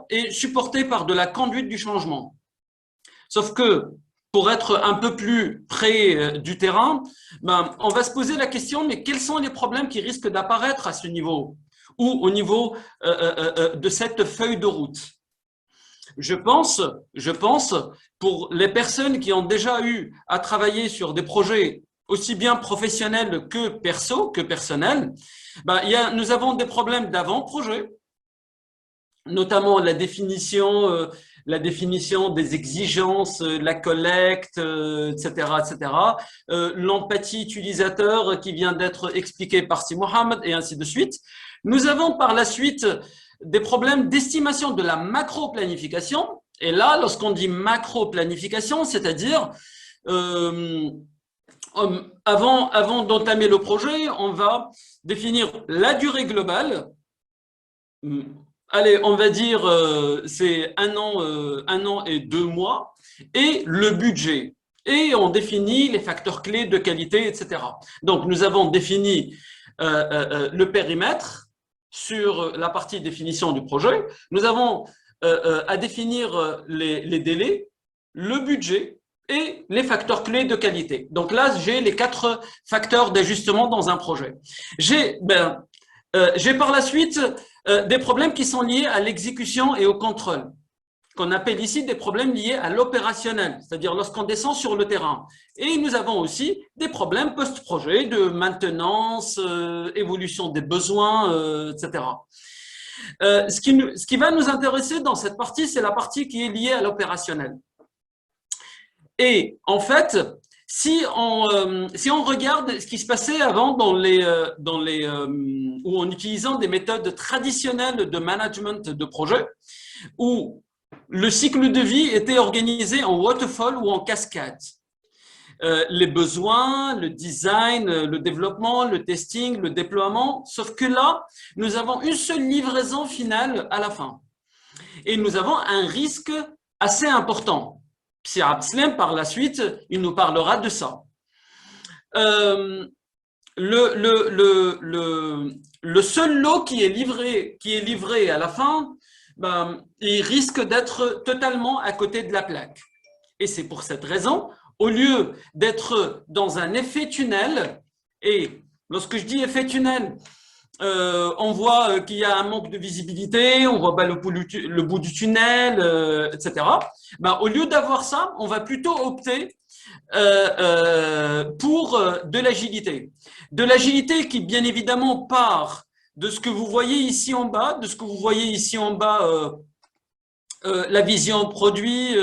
est supporté par de la conduite du changement. Sauf que, pour être un peu plus près du terrain, on va se poser la question, mais quels sont les problèmes qui risquent d'apparaître à ce niveau ou au niveau de cette feuille de route? Je pense, pour les personnes qui ont déjà eu à travailler sur des projets aussi bien professionnels que perso, que personnels, nous avons des problèmes d'avant-projet, notamment la définition des exigences, la collecte, etc., l'empathie utilisateur qui vient d'être expliquée par Si Mohamed et ainsi de suite. Nous avons par la suite des problèmes d'estimation de la macro-planification. Et là, lorsqu'on dit macro-planification, c'est-à-dire avant d'entamer le projet, on va définir la durée globale. Allez, on va dire c'est un an et 2 mois, et le budget. Et on définit les facteurs clés de qualité, etc. Donc, nous avons défini le périmètre sur la partie définition du projet. Nous avons à définir les délais, le budget et les facteurs clés de qualité. Donc là, j'ai les 4 facteurs d'ajustement dans un projet. J'ai par la suite des problèmes qui sont liés à l'exécution et au contrôle, qu'on appelle ici des problèmes liés à l'opérationnel, c'est-à-dire lorsqu'on descend sur le terrain. Et nous avons aussi des problèmes post-projet de maintenance, évolution des besoins, etc. Ce qui va nous intéresser dans cette partie, c'est la partie qui est liée à l'opérationnel. Et en fait, si on regarde ce qui se passait avant ou en utilisant des méthodes traditionnelles de management de projet, où le cycle de vie était organisé en waterfall ou en cascade. Les besoins, le design, le développement, le testing, le déploiement, sauf que là, nous avons une seule livraison finale à la fin. Et nous avons un risque assez important. Si Abdeslam, par la suite, il nous parlera de ça. Le seul lot qui est livré à la fin, il risque d'être totalement à côté de la plaque. Et c'est pour cette raison, au lieu d'être dans un effet tunnel, et lorsque je dis effet tunnel, on voit qu'il y a un manque de visibilité, on voit le bout du tunnel, etc. Au lieu d'avoir ça, on va plutôt opter pour de l'agilité. De l'agilité qui, bien évidemment, part de ce que vous voyez ici en bas, la vision produit,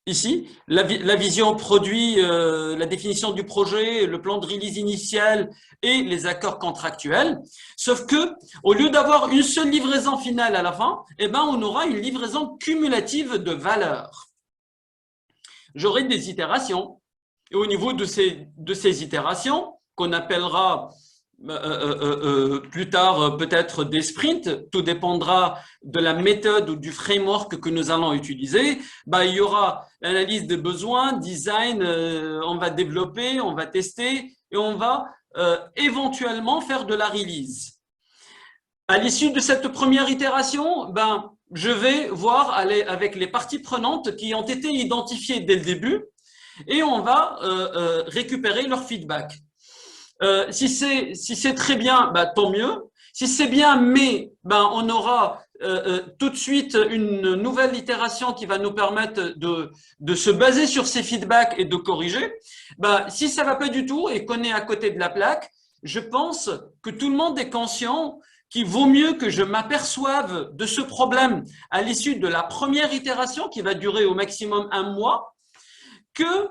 ici, la vision produit, la définition du projet, le plan de release initial et les accords contractuels. Sauf que, au lieu d'avoir une seule livraison finale à la fin, on aura une livraison cumulative de valeur. J'aurai des itérations. Et au niveau de ces itérations, qu'on appellera plus tard peut-être des sprints, tout dépendra de la méthode ou du framework que nous allons utiliser. Il y aura l'analyse des besoins, design, on va développer, on va tester et on va éventuellement faire de la release. À l'issue de cette première itération, je vais voir avec les parties prenantes qui ont été identifiées dès le début et on va récupérer leur feedback. Si c'est très bien, tant mieux. Si c'est bien, mais on aura tout de suite une nouvelle itération qui va nous permettre de se baser sur ces feedbacks et de corriger. Si ça va pas du tout et qu'on est à côté de la plaque, je pense que tout le monde est conscient qu'il vaut mieux que je m'aperçoive de ce problème à l'issue de la première itération qui va durer au maximum 1 mois que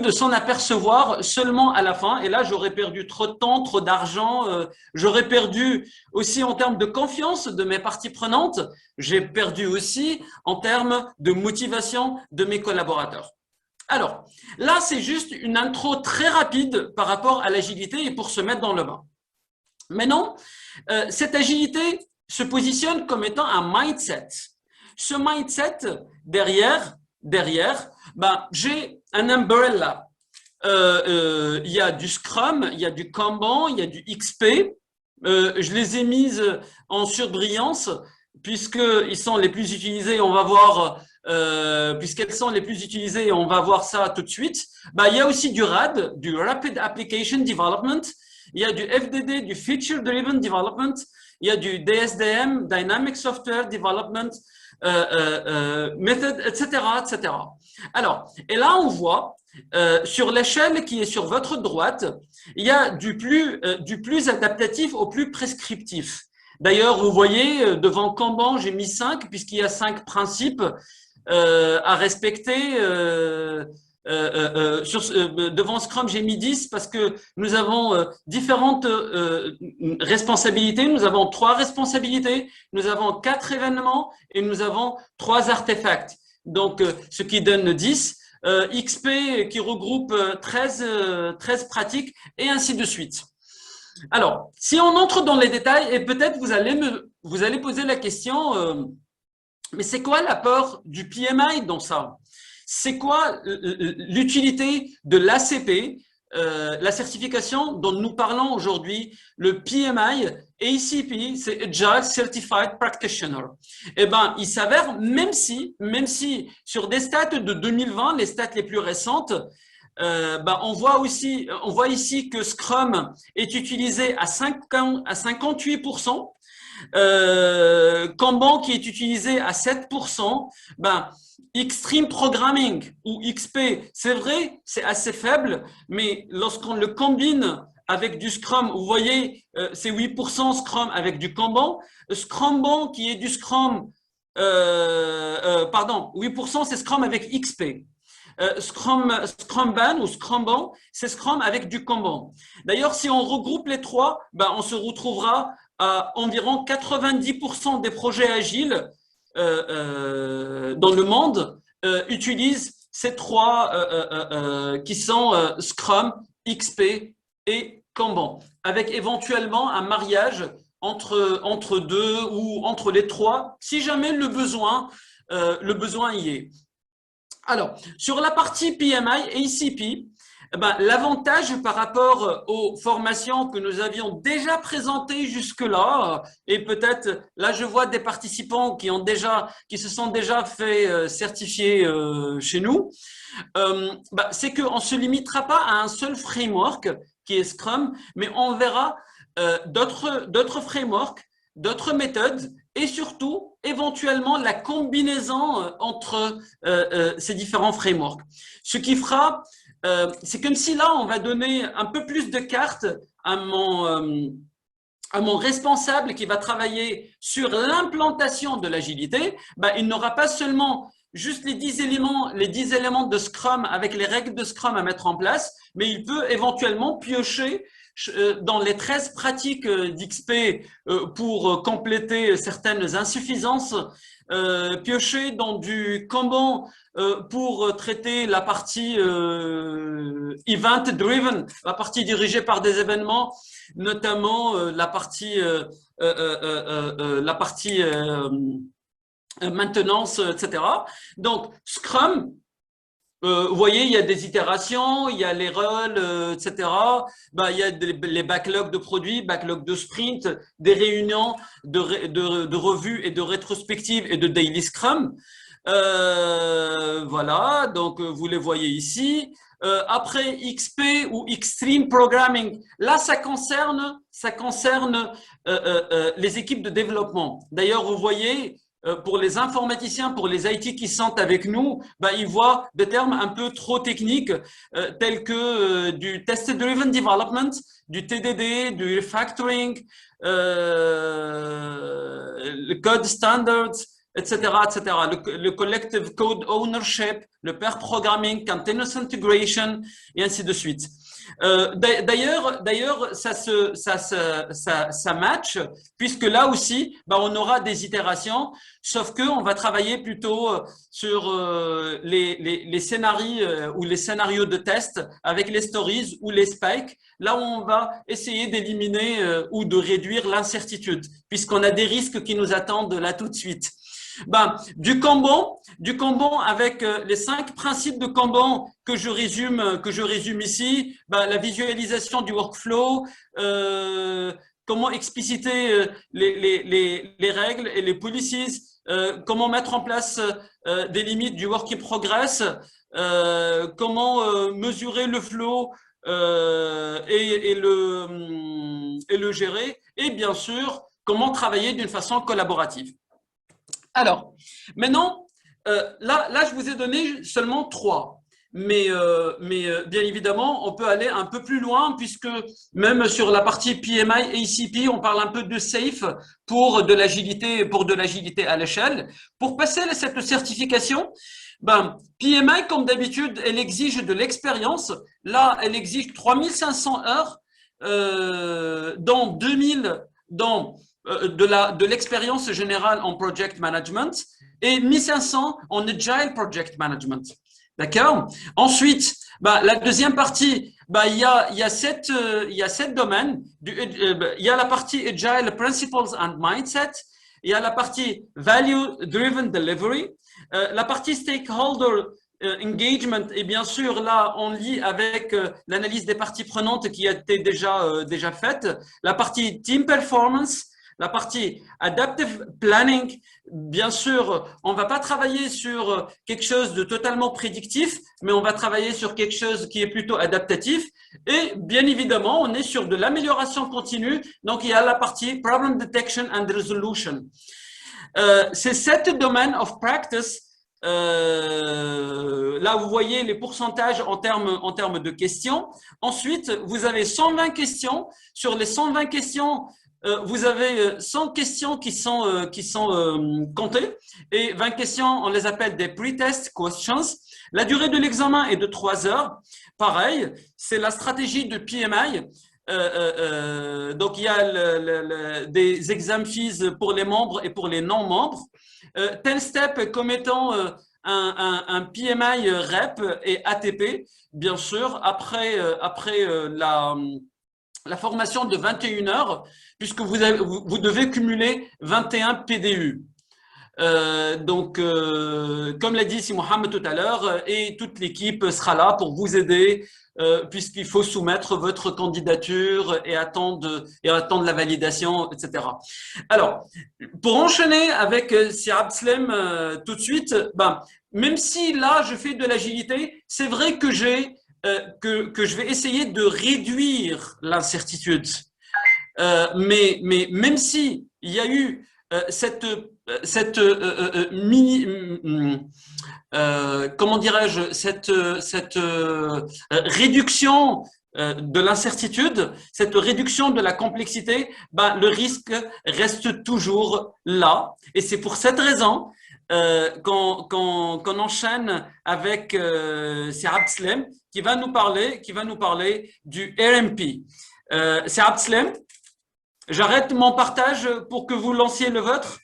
de s'en apercevoir seulement à la fin. Et là, j'aurais perdu trop de temps, trop d'argent. J'aurais perdu aussi en termes de confiance de mes parties prenantes. J'ai perdu aussi en termes de motivation de mes collaborateurs. Alors, là, c'est juste une intro très rapide par rapport à l'agilité et pour se mettre dans le bain. Maintenant, cette agilité se positionne comme étant un mindset. Ce mindset, derrière, j'ai un umbrella. Il y a du Scrum, il y a du Kanban, il y a du XP. Je les ai mises en surbrillance puisqu'ils sont les plus utilisés. On va voir, puisqu'elles sont les plus utilisées, on va voir ça tout de suite. Il y a aussi du RAD, du Rapid Application Development. Il y a du FDD, du Feature Driven Development. Il y a du DSDM, Dynamic Software Development. Méthode, etc., etc. Alors, et là, on voit sur l'échelle qui est sur votre droite, il y a du plus adaptatif au plus prescriptif. D'ailleurs, vous voyez, devant Kanban, j'ai mis 5, puisqu'il y a 5 principes à respecter. Devant Scrum, j'ai mis 10 parce que nous avons différentes responsabilités. Nous avons 3 responsabilités, nous avons 4 événements et nous avons 3 artefacts. Donc, ce qui donne 10. XP qui regroupe 13 pratiques et ainsi de suite. Alors, si on entre dans les détails, et peut-être vous allez poser la question, mais c'est quoi l'apport du PMI dans ça? C'est quoi l'utilité de l'ACP, la certification dont nous parlons aujourd'hui, le PMI, ACP, c'est Agile Certified Practitioner. Eh bien, il s'avère, même si sur des stats de 2020, les stats les plus récentes, on voit ici que Scrum est utilisé à 58%, Kanban qui est utilisé à 7%, Extreme Programming ou XP, c'est vrai, c'est assez faible, mais lorsqu'on le combine avec du Scrum, vous voyez, c'est 8% Scrum avec du Kanban. Scrumban qui est du Scrum, 8% c'est Scrum avec XP. Scrumban ou Scrumban, c'est Scrum avec du Kanban. D'ailleurs, si on regroupe les trois, on se retrouvera à environ 90% des projets agiles dans le monde utilisent ces trois qui sont Scrum, XP et Kanban, avec éventuellement un mariage entre deux ou entre les trois, si jamais le besoin y est. Alors, sur la partie PMI et ACP, l'avantage par rapport aux formations que nous avions déjà présentées jusque-là, et peut-être là je vois des participants qui se sont déjà fait certifier chez nous, c'est qu'on ne se limitera pas à un seul framework qui est Scrum, mais on verra d'autres frameworks, d'autres méthodes et surtout éventuellement la combinaison entre ces différents frameworks. Ce qui fera c'est comme si là, on va donner un peu plus de cartes à mon responsable qui va travailler sur l'implantation de l'agilité. Il n'aura pas seulement juste les 10 éléments de Scrum avec les règles de Scrum à mettre en place, mais il peut éventuellement piocher dans les 13 pratiques d'XP pour compléter certaines insuffisances, piocher dans du Kanban pour traiter la partie event-driven, la partie dirigée par des événements, notamment la partie maintenance, etc. Donc, Scrum, vous voyez, il y a des itérations, il y a les rôles, etc. Ben, il y a les backlogs de produits, backlogs de sprint, des réunions de revues et de rétrospectives et de daily Scrum. Voilà, donc vous les voyez ici. Après XP ou Extreme Programming, là ça concerne les équipes de développement. D'ailleurs, vous voyez, pour les informaticiens, pour les IT qui sont avec nous, ben, ils voient des termes un peu trop techniques tels que du Test-Driven Development, du TDD, du Refactoring, le Code Standards, etc., etc. Le Collective Code Ownership, le Pair Programming, Continuous Integration, et ainsi de suite. D'ailleurs, ça match, puisque là aussi, bah, on aura des itérations, sauf que on va travailler plutôt sur les scénarios ou les scénarios de test avec les stories ou les spikes, là où on va essayer d'éliminer ou de réduire l'incertitude, puisqu'on a des risques qui nous attendent là tout de suite. Ben, du Kanban avec les 5 principes de Kanban que je résume ici, ben, la visualisation du workflow, comment expliciter les règles et les policies, comment mettre en place des limites du work in progress, comment mesurer le flow et le gérer, et bien sûr, comment travailler d'une façon collaborative. Alors, maintenant, là, je vous ai donné seulement 3. Mais bien évidemment, on peut aller un peu plus loin puisque même sur la partie PMI et ACP, on parle un peu de SAFE pour de l'agilité à l'échelle. Pour passer cette certification, ben, PMI, comme d'habitude, elle exige de l'expérience. Là, elle exige 3500 heures, dans 2000, de l'expérience générale en project management et 1500 en agile project management. D'accord? Ensuite, bah, la deuxième partie, bah, il y a 7 domaines. Il y a la partie agile principles and mindset. Il y a la partie value driven delivery. La partie stakeholder engagement, et bien sûr, là, on lit avec l'analyse des parties prenantes qui a été déjà faite. La partie team performance. La partie adaptive planning, bien sûr, on ne va pas travailler sur quelque chose de totalement prédictif, mais on va travailler sur quelque chose qui est plutôt adaptatif. Et bien évidemment, on est sur de l'amélioration continue. Donc, il y a la partie problem detection and resolution. Ces 7 domaines of practice. Là, vous voyez les pourcentages en termes de questions. Ensuite, vous avez 120 questions. Sur les 120 questions, vous avez 100 questions qui sont comptées et 20 questions, on les appelle des pre-test questions. La durée de l'examen est de 3 heures. Pareil, c'est la stratégie de PMI. Donc, il y a des exam fees pour les membres et pour les non-membres. 10 steps comme étant un PMI REP et ATP, bien sûr, après la formation de 21 heures, puisque vous devez cumuler 21 PDU. Donc, comme l'a dit Si Mohamed tout à l'heure, et toute l'équipe sera là pour vous aider, puisqu'il faut soumettre votre candidature et attendre la validation, etc. Alors, pour enchaîner avec Si Abdeslam tout de suite, ben, même si là je fais de l'agilité, c'est vrai que que je vais essayer de réduire l'incertitude. Mais même si il y a eu cette comment dirais-je, cette réduction de l'incertitude, cette réduction de la complexité, ben, le risque reste toujours là. Et c'est pour cette raison qu'on enchaîne avec Si Abdeslam qui va nous parler du RMP. Si Abdeslam, j'arrête mon partage pour que vous lanciez le vôtre.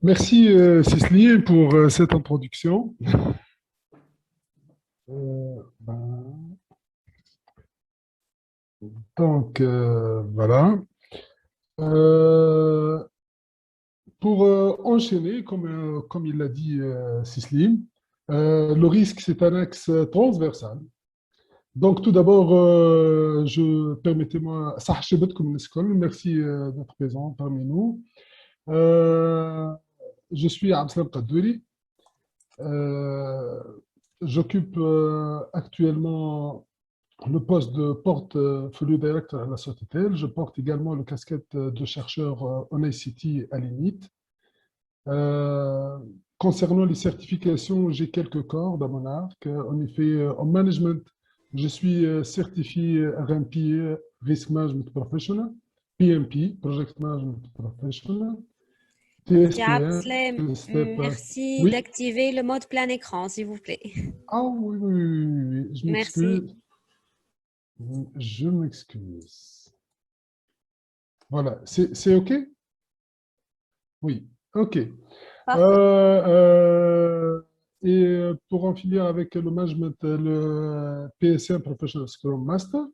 Merci Cécile pour cette introduction. Donc, voilà. Euh, pour enchaîner, comme il l'a dit Cicely, le risque, c'est un axe transversal. Donc, tout d'abord, permettez-moi, merci d'être présent parmi nous. Euh, je suis Abdeslam Qadouri. Euh, J'occupe actuellement le poste de portfolio director à la Sofitel. Je porte également le casquette de chercheur en ICT à l'INIT. Euh, Concernant les certifications, j'ai quelques cordes à mon arc. En effet, en management, je suis certifié RMP, Risk Management Professional, PMP, Project Management Professional, Monsieur TSPM, Abdeslam, Step. merci Oui. d'activer le mode plein écran, s'il vous plaît. Ah oui, oui, oui, oui, oui. Je Merci. m'excuse. Je m'excuse. Voilà, c'est OK? Oui, OK. Parfait. Pour en finir avec le management, le PSM Professional Scrum Master,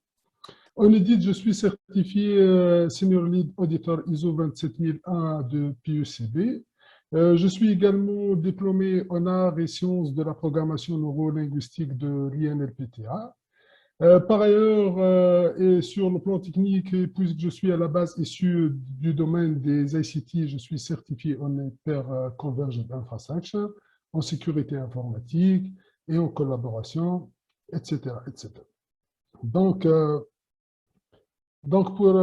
en audit, je suis certifié Senior Lead Auditor ISO 27001 de PUCB. Je suis également diplômé en arts et sciences de la programmation neurolinguistique de l'INLPTA. Par ailleurs, et sur le plan technique, et puisque je suis à la base issu du domaine des ICT, je suis certifié en Hyper-Converged Infrastructure, en sécurité informatique et en collaboration, etc. etc. Donc, donc pour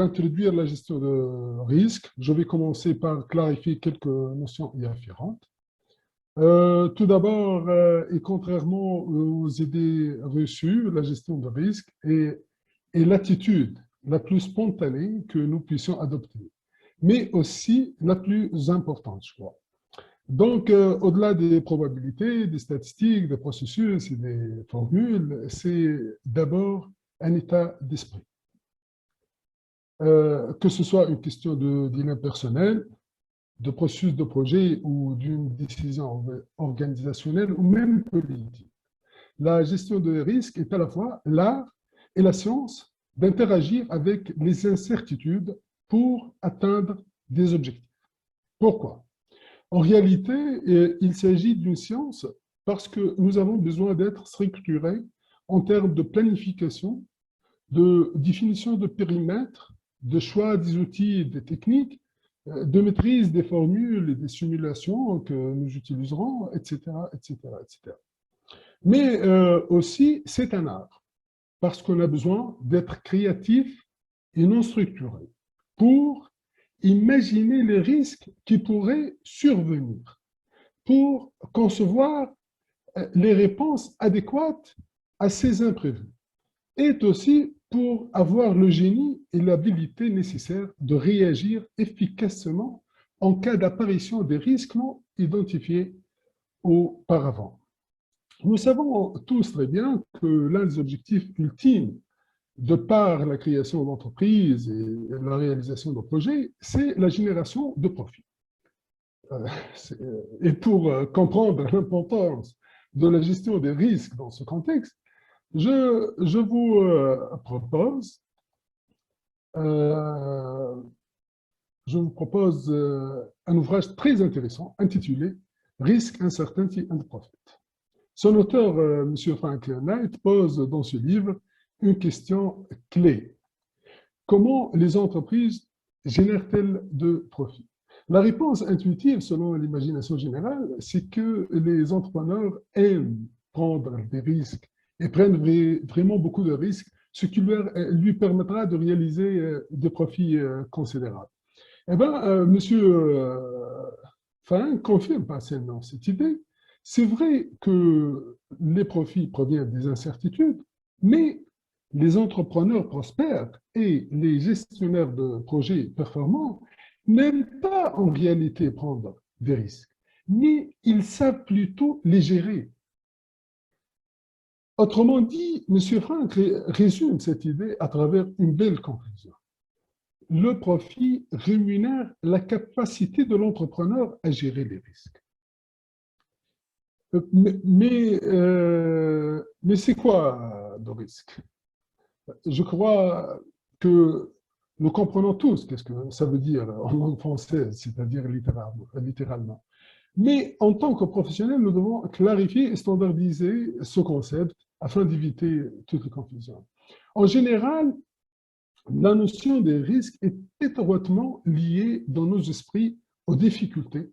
introduire la gestion de risque, je vais commencer par clarifier quelques notions y afférentes. Tout d'abord, et contrairement aux idées reçues, la gestion de risque est l'attitude la plus spontanée que nous puissions adopter, mais aussi la plus importante, je crois. Donc, au-delà des probabilités, des statistiques, des processus et des formules, c'est d'abord un état d'esprit. Que ce soit une question de dilemme personnel, de processus de projet ou d'une décision organisationnelle ou même politique. La gestion de risque est à la fois l'art et la science d'interagir avec les incertitudes pour atteindre des objectifs. Pourquoi? En réalité, il s'agit d'une science parce que nous avons besoin d'être structurés en termes de planification, de définition de périmètre, de choix des outils et des techniques, de maîtrise des formules et des simulations que nous utiliserons, etc., etc., etc. Mais aussi, c'est un art, parce qu'on a besoin d'être créatif et non structuré pour imaginer les risques qui pourraient survenir, pour concevoir les réponses adéquates à ces imprévus, et aussi pour avoir le génie et l'habilité nécessaires de réagir efficacement en cas d'apparition des risques non identifiés auparavant. Nous savons tous très bien que l'un des objectifs ultimes de par la création d'entreprises et la réalisation de projets, c'est la génération de profits. Et pour comprendre l'importance de la gestion des risques dans ce contexte, je vous propose un ouvrage très intéressant intitulé Risk, Uncertainty and Profit. Son auteur, M. Frank Knight, pose dans ce livre une question clé. Comment les entreprises génèrent-elles de profits? La réponse intuitive, selon l'imagination générale, c'est que les entrepreneurs aiment prendre des risques et prennent vraiment beaucoup de risques, ce qui lui permettra de réaliser des profits considérables. Eh bien, M. Fang confirme partiellement cette idée. C'est vrai que les profits proviennent des incertitudes, mais les entrepreneurs prospères et les gestionnaires de projets performants n'aiment pas en réalité prendre des risques, mais ils savent plutôt les gérer. Autrement dit, M. Frank résume cette idée à travers une belle conclusion. Le profit rémunère la capacité de l'entrepreneur à gérer les risques. Mais c'est quoi le risque? Je crois que nous comprenons tous qu'est-ce que ça veut dire en langue française, c'est-à-dire littéralement. Mais en tant que professionnels, nous devons clarifier et standardiser ce concept afin d'éviter toute confusion. En général, la notion des risques est étroitement liée dans nos esprits aux difficultés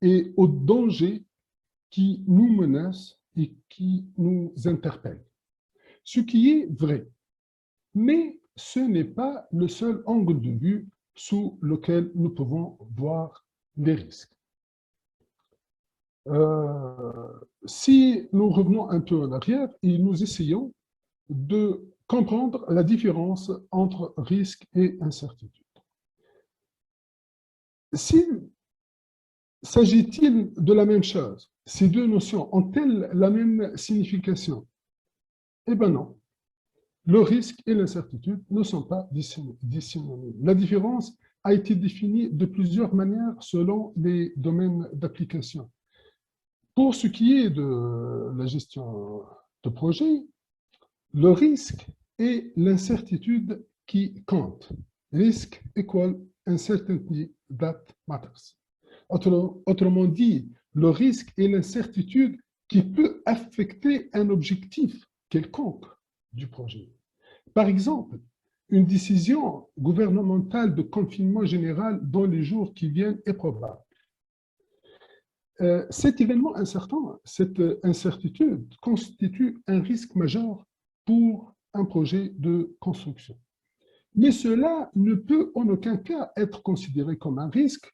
et aux dangers qui nous menacent et qui nous interpellent. Ce qui est vrai, mais ce n'est pas le seul angle de vue sous lequel nous pouvons voir les risques. Si nous revenons un peu en arrière et nous essayons de comprendre la différence entre risque et incertitude. S'agit-il de la même chose? Ces deux notions ont-elles la même signification? Eh bien non. Le risque et l'incertitude ne sont pas synonymes. La différence a été définie de plusieurs manières selon les domaines d'application. Pour ce qui est de la gestion de projet, le risque est l'incertitude qui compte. Risk equal uncertainty that matters. Autrement dit, le risque est l'incertitude qui peut affecter un objectif quelconque du projet. Par exemple, une décision gouvernementale de confinement général dans les jours qui viennent est probable. Cet événement incertain, cette incertitude constitue un risque majeur pour un projet de construction. Mais cela ne peut en aucun cas être considéré comme un risque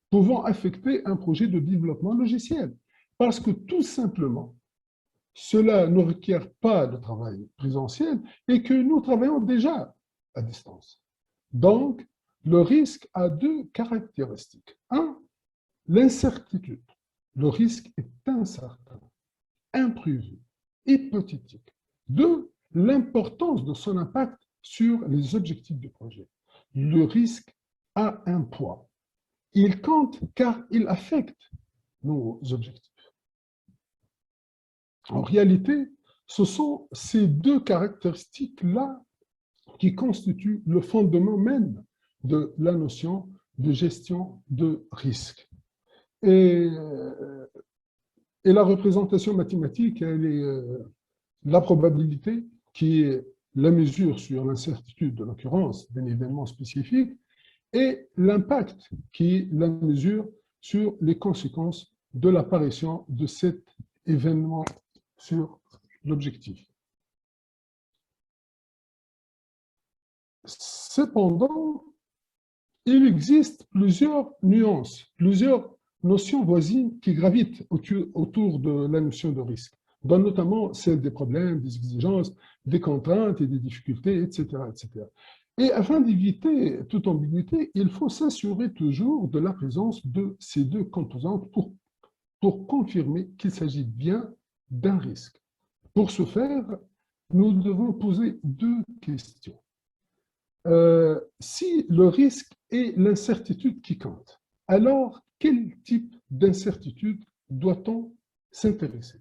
pouvant affecter un projet de développement logiciel, parce que tout simplement, cela ne requiert pas de travail présentiel et que nous travaillons déjà à distance. Donc, le risque a deux caractéristiques. Un, l'incertitude. Le risque est incertain, imprévu, hypothétique. Deux, l'importance de son impact sur les objectifs du projet. Le risque a un poids. Il compte car il affecte nos objectifs. En réalité, ce sont ces deux caractéristiques-là qui constituent le fondement même de la notion de gestion de risque. Et la représentation mathématique, elle est la probabilité, qui est la mesure sur l'incertitude de l'occurrence d'un événement spécifique, et l'impact, qui est la mesure sur les conséquences de l'apparition de cet événement sur l'objectif. Cependant, il existe plusieurs nuances, plusieurs notions voisines qui gravitent autour de la notion de risque, dont notamment celle des problèmes, des exigences, des contraintes et des difficultés, etc. etc. Et afin d'éviter toute ambiguïté, il faut s'assurer toujours de la présence de ces deux composantes pour confirmer qu'il s'agit bien d'un risque. Pour ce faire, nous devons poser deux questions. Si le risque est l'incertitude qui compte, alors quel type d'incertitude doit-on s'intéresser?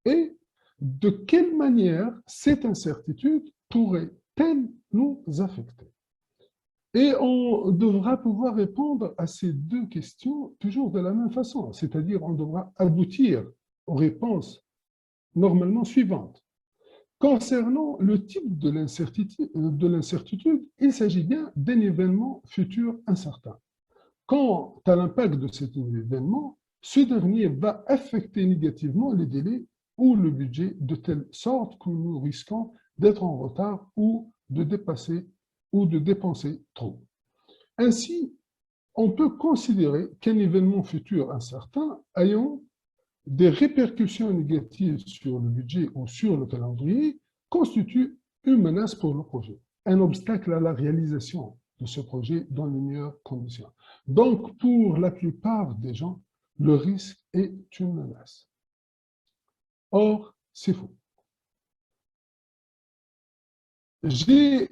Et de quelle manière cette incertitude pourrait-elle nous affecter? Et on devra pouvoir répondre à ces deux questions toujours de la même façon, c'est-à-dire on devra aboutir aux réponses normalement suivantes. Concernant le type de l'incertitude, il s'agit bien d'un événement futur incertain. Quant à l'impact de cet événement, ce dernier va affecter négativement les délais ou le budget de telle sorte que nous risquons d'être en retard ou de dépasser ou de dépenser trop. Ainsi, on peut considérer qu'un événement futur incertain ayant des répercussions négatives sur le budget ou sur le calendrier constitue une menace pour le projet, un obstacle à la réalisation de ce projet dans les meilleures conditions. Donc, pour la plupart des gens, le risque est une menace. Or, c'est faux. J'ai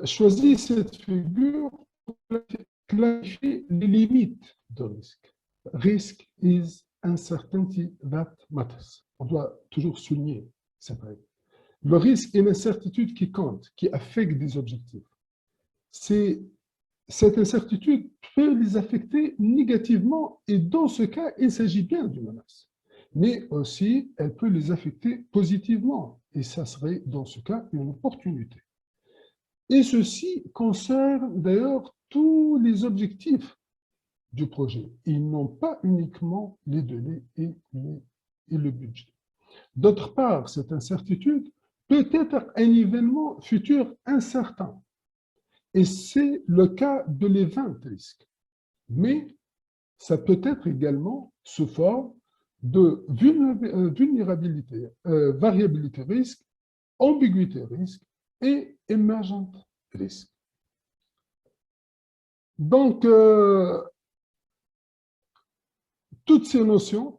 choisi cette figure pour clarifier les limites de risque. Risk is uncertainty that matters. On doit toujours souligner cette règle. Le risque est une incertitude qui compte, qui affecte des objectifs. Cette incertitude peut les affecter négativement et dans ce cas, il s'agit bien d'une menace. Mais aussi, elle peut les affecter positivement et ça serait dans ce cas une opportunité. Et ceci concerne d'ailleurs tous les objectifs du projet. Ils n'ont pas uniquement les délais et le budget. D'autre part, cette incertitude peut être un événement futur incertain. Et c'est le cas de l'event risque. Mais ça peut être également sous forme de vulnérabilité, variabilité risque, ambiguïté risque et émergent risque. Donc, toutes ces notions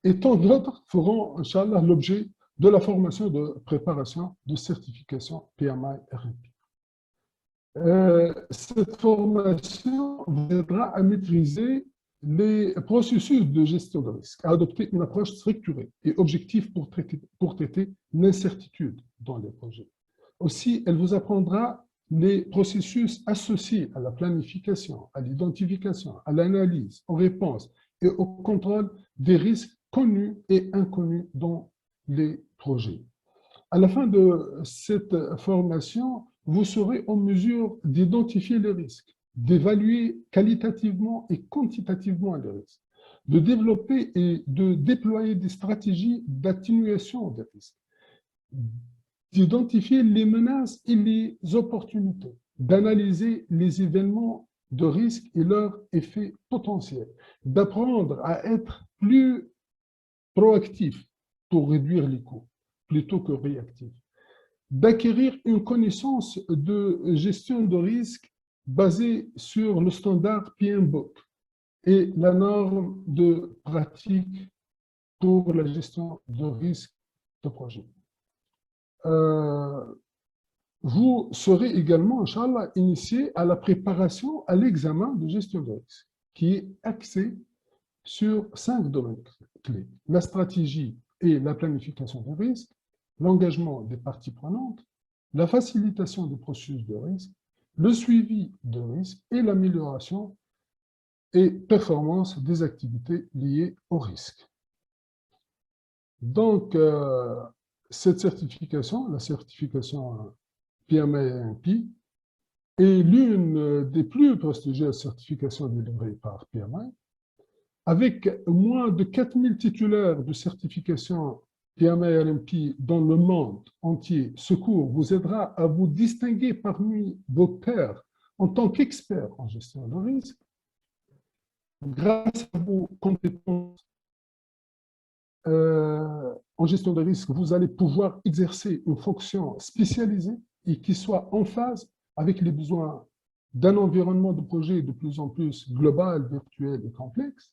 et tant d'autres feront, Inch'Allah, l'objet de la formation de préparation de certification PMI RNP. Cette formation vous aidera à maîtriser les processus de gestion de risque, à adopter une approche structurée et objective pour traiter l'incertitude dans les projets. Aussi, elle vous apprendra les processus associés à la planification, à l'identification, à l'analyse, aux réponses et au contrôle des risques connus et inconnus dans les projets. À la fin de cette formation, vous serez en mesure d'identifier les risques, d'évaluer qualitativement et quantitativement les risques, de développer et de déployer des stratégies d'atténuation des risques, d'identifier les menaces et les opportunités, d'analyser les événements de risque et leurs effets potentiels, d'apprendre à être plus proactif pour réduire les coûts plutôt que réactif, d'acquérir une connaissance de gestion de risque basée sur le standard PMBOK et la norme de pratique pour la gestion de risque de projet. Vous serez également, Inch'Allah, initié à la préparation à l'examen de gestion de risque, qui est axé sur 5 domaines clés. La stratégie et la planification des risques, l'engagement des parties prenantes, la facilitation des processus de risque, le suivi de risque et l'amélioration et performance des activités liées au risque. Donc, cette certification, la certification PMI est l'une des plus prestigieuses certifications délivrées par PMI. Avec moins de 4000 titulaires de certification PMI-RMP dans le monde entier, ce cours vous aidera à vous distinguer parmi vos pairs en tant qu'expert en gestion de risque. Grâce à vos compétences en gestion de risque, vous allez pouvoir exercer une fonction spécialisée et qui soit en phase avec les besoins d'un environnement de projet de plus en plus global, virtuel et complexe.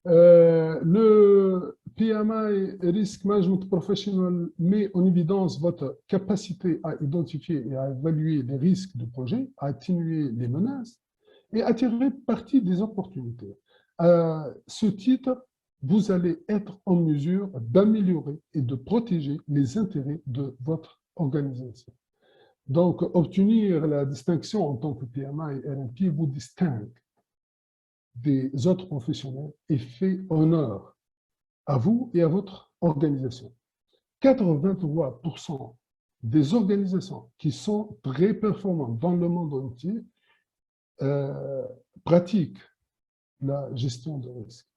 Le PMI Risk Management Professional met en évidence votre capacité à identifier et à évaluer les risques de projet, à atténuer les menaces et à tirer parti des opportunités. À ce titre, vous allez être en mesure d'améliorer et de protéger les intérêts de votre organisation. Donc, obtenir la distinction en tant que PMI RMP vous distingue des autres professionnels et fait honneur à vous et à votre organisation. 83% des organisations qui sont très performantes dans le monde entier pratiquent la gestion de risque.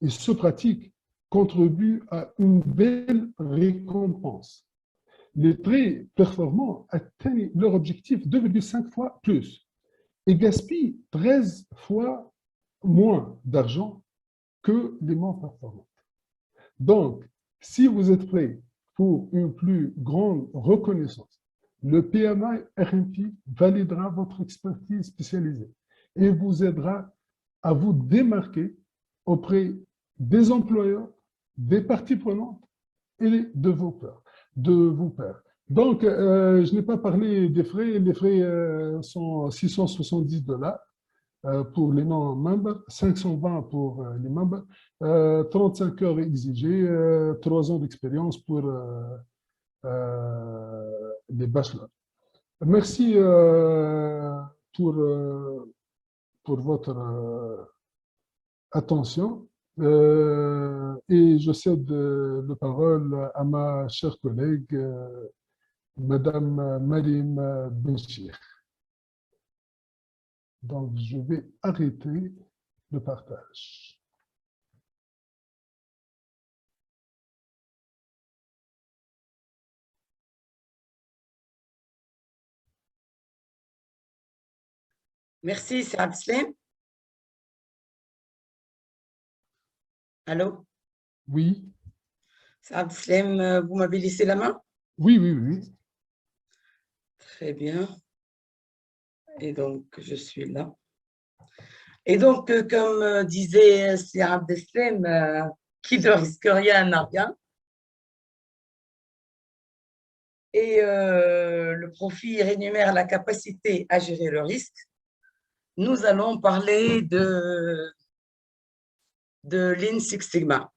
Et ce pratique contribue à une belle récompense. Les très performants atteignent leur objectif 2,5 fois plus et gaspillent 13 fois moins d'argent que les moins performants. Donc, si vous êtes prêt pour une plus grande reconnaissance, le PMI RMP validera votre expertise spécialisée et vous aidera à vous démarquer auprès des employeurs, des parties prenantes et de vos pairs. Donc, je n'ai pas parlé des frais. Les frais sont $670 pour les non-membres, 520 pour les membres, 35 heures exigées, 3 ans d'expérience pour les bachelors. Merci pour votre attention et je cède la parole à ma chère collègue, Madame Marim Benchir. Donc, je vais arrêter le partage. Merci, c'est Abdeslam. Allô? Oui, C'est Abdeslam, vous m'avez laissé la main? oui, oui, oui. Très bien. Et donc, je suis là. Et donc, comme disait c'est Abdeslam, qui ne risque rien n'a rien. Et le profil rémunère la capacité à gérer le risque. Nous allons parler de Lean Six Sigma.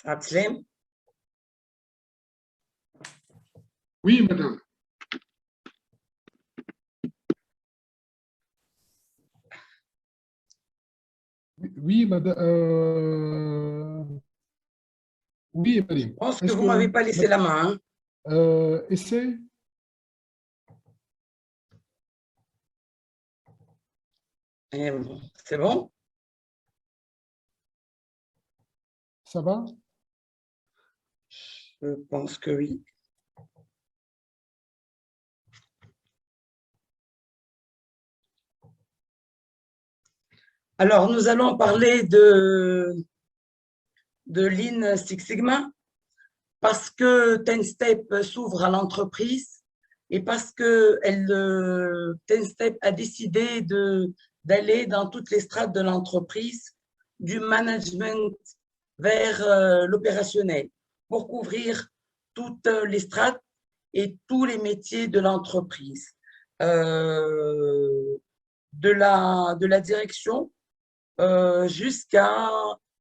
Abdeslam? Oui, madame. Oui, madame. Oui, Marim. Je pense que vous ne m'avez pas laissé la main. Essaye. C'est bon? Ça va? Je pense que oui. Alors, nous allons parler de Lean Six Sigma parce que TenStep s'ouvre à l'entreprise et parce que TenStep a décidé d'aller dans toutes les strates de l'entreprise, du management vers l'opérationnel, pour couvrir toutes les strates et tous les métiers de l'entreprise, de la direction jusqu'à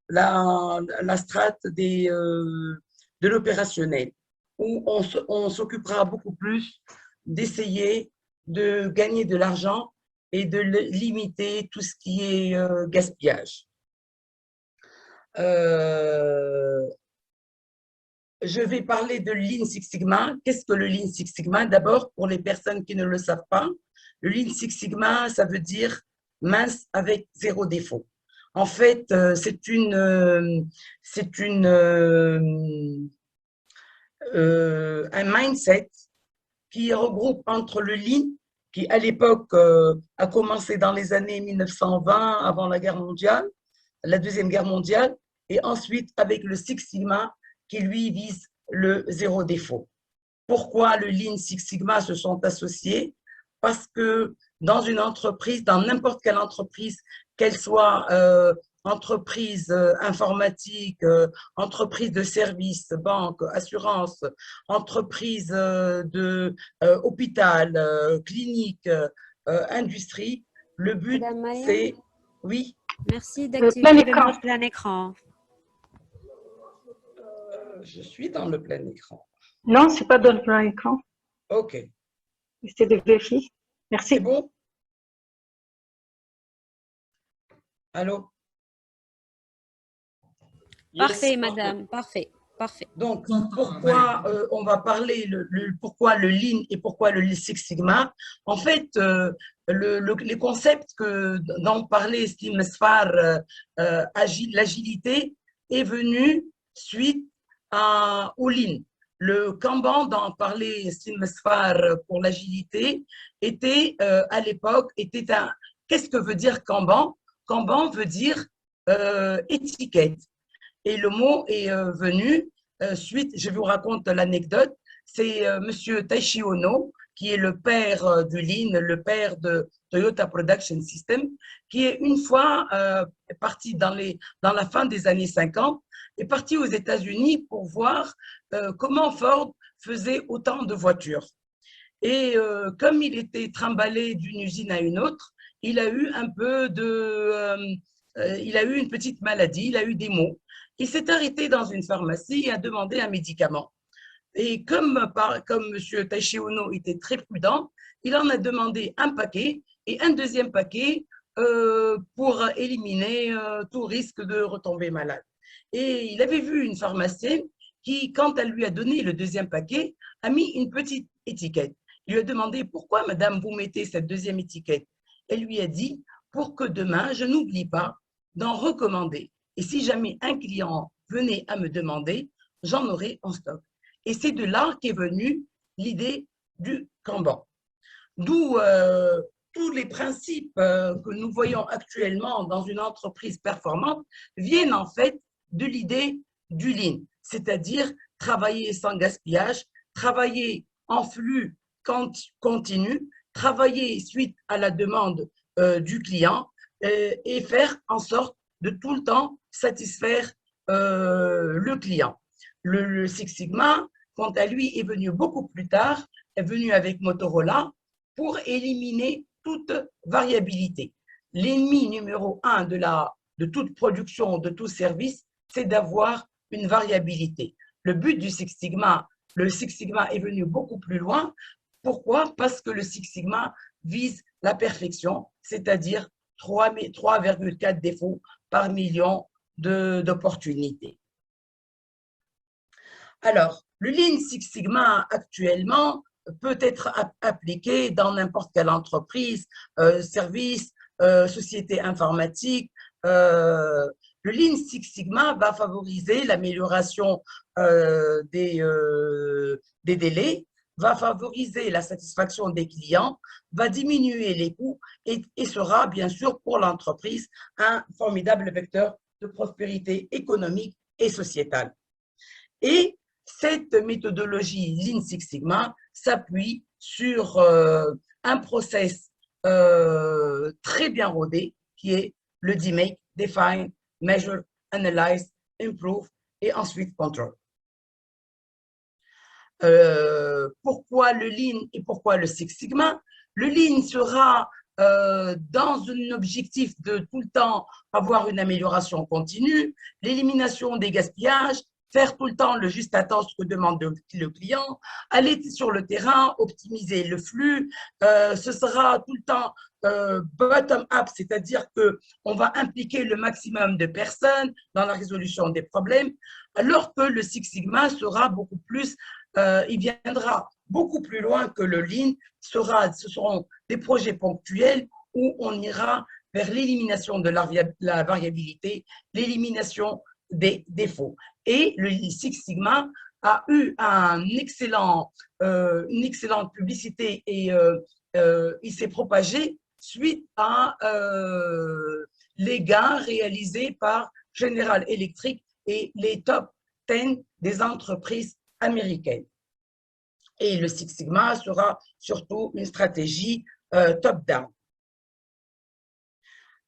la strate de l'opérationnel, où on s'occupera beaucoup plus d'essayer de gagner de l'argent et de limiter tout ce qui est gaspillage. Je vais parler de Lean Six Sigma. Qu'est-ce que le Lean Six Sigma? D'abord, pour les personnes qui ne le savent pas, le Lean Six Sigma, ça veut dire mince avec zéro défaut. En fait, c'est un mindset qui regroupe entre le Lean, qui à l'époque a commencé dans les années 1920, avant la guerre mondiale, la Deuxième Guerre mondiale, et ensuite avec le Six Sigma, qui lui vise le zéro défaut. Pourquoi le Lean Six Sigma se sont associés? Parce que dans une entreprise, dans n'importe quelle entreprise, qu'elle soit entreprise informatique, entreprise de services, banque, assurance, entreprise de hôpital, clinique, industrie, le but c'est… Oui. Merci d'activer le mode plein écran. Je suis dans le plein écran. Non, c'est pas dans le plein écran. Ok. C'est de vérifier. Merci. C'est bon? Allô? Parfait, Yes, madame. Parfait. Parfait. Donc, pourquoi on va parler pourquoi le Lean et pourquoi le Six Sigma? En fait, les concepts dont parlait Slim Sfar, l'agilité, est venu suite au Lean. Le Kanban dont parlait Slim Sfar pour l'agilité était, à l'époque, qu'est-ce que veut dire Kanban? Kanban veut dire étiquette. Et le mot est venu suite, je vous raconte l'anecdote, c'est Monsieur Taishi Ono, qui est le père du Lean, le père de Toyota Production System, qui est une fois parti dans la fin des années 50, est parti aux États-Unis pour voir comment Ford faisait autant de voitures. Et comme il était trimballé d'une usine à une autre, il a eu il a eu une petite maladie, il a eu des maux. Il s'est arrêté dans une pharmacie et a demandé un médicament. Et comme M. Taishi Ono était très prudent, il en a demandé un paquet et un deuxième paquet pour éliminer tout risque de retomber malade. Et il avait vu une pharmacienne qui, quand elle lui a donné le deuxième paquet, a mis une petite étiquette. Il lui a demandé « Pourquoi, madame, vous mettez cette deuxième étiquette ?» Elle lui a dit « Pour que demain, je n'oublie pas d'en recommander. Et si jamais un client venait à me demander, j'en aurai en stock. » Et c'est de là qu'est venue l'idée du Kanban. D'où tous les principes que nous voyons actuellement dans une entreprise performante viennent en fait de l'idée du Lean, c'est-à-dire travailler sans gaspillage, travailler en flux continu, travailler suite à la demande du client et faire en sorte de tout le temps satisfaire le client. Le Six Sigma, quant à lui, est venu beaucoup plus tard, est venu avec Motorola pour éliminer toute variabilité. L'ennemi numéro un de toute production, de tout service, c'est d'avoir une variabilité. Le but du Six Sigma, le Six Sigma est venu beaucoup plus loin. Pourquoi? Parce que le Six Sigma vise la perfection, c'est-à-dire 3,4 défauts par million d'opportunités. Alors, le Lean Six Sigma actuellement peut être appliqué dans n'importe quelle entreprise, service, société informatique. Le Lean Six Sigma va favoriser l'amélioration des délais, va favoriser la satisfaction des clients, va diminuer les coûts et sera bien sûr pour l'entreprise un formidable vecteur de prospérité économique et sociétale. Et cette méthodologie Lean Six Sigma s'appuie sur un process très bien rodé qui est le DMAIC, Define, Measure, Analyze, Improve et ensuite Control. Pourquoi le Lean et pourquoi le Six Sigma? Le Lean sera dans un objectif de tout le temps avoir une amélioration continue, l'élimination des gaspillages, faire tout le temps le juste à temps ce que demande le client, aller sur le terrain, optimiser le flux. Ce sera tout le temps bottom-up, c'est-à-dire qu'on va impliquer le maximum de personnes dans la résolution des problèmes, alors que le Six Sigma sera beaucoup plus, il viendra beaucoup plus loin que le Lean. Ce seront des projets ponctuels où on ira vers l'élimination de la variabilité, l'élimination des défauts. Et le Six Sigma a eu une excellente publicité et il s'est propagé suite à les gains réalisés par General Electric et les top 10 des entreprises américaines. Et le Six Sigma sera surtout une stratégie top-down.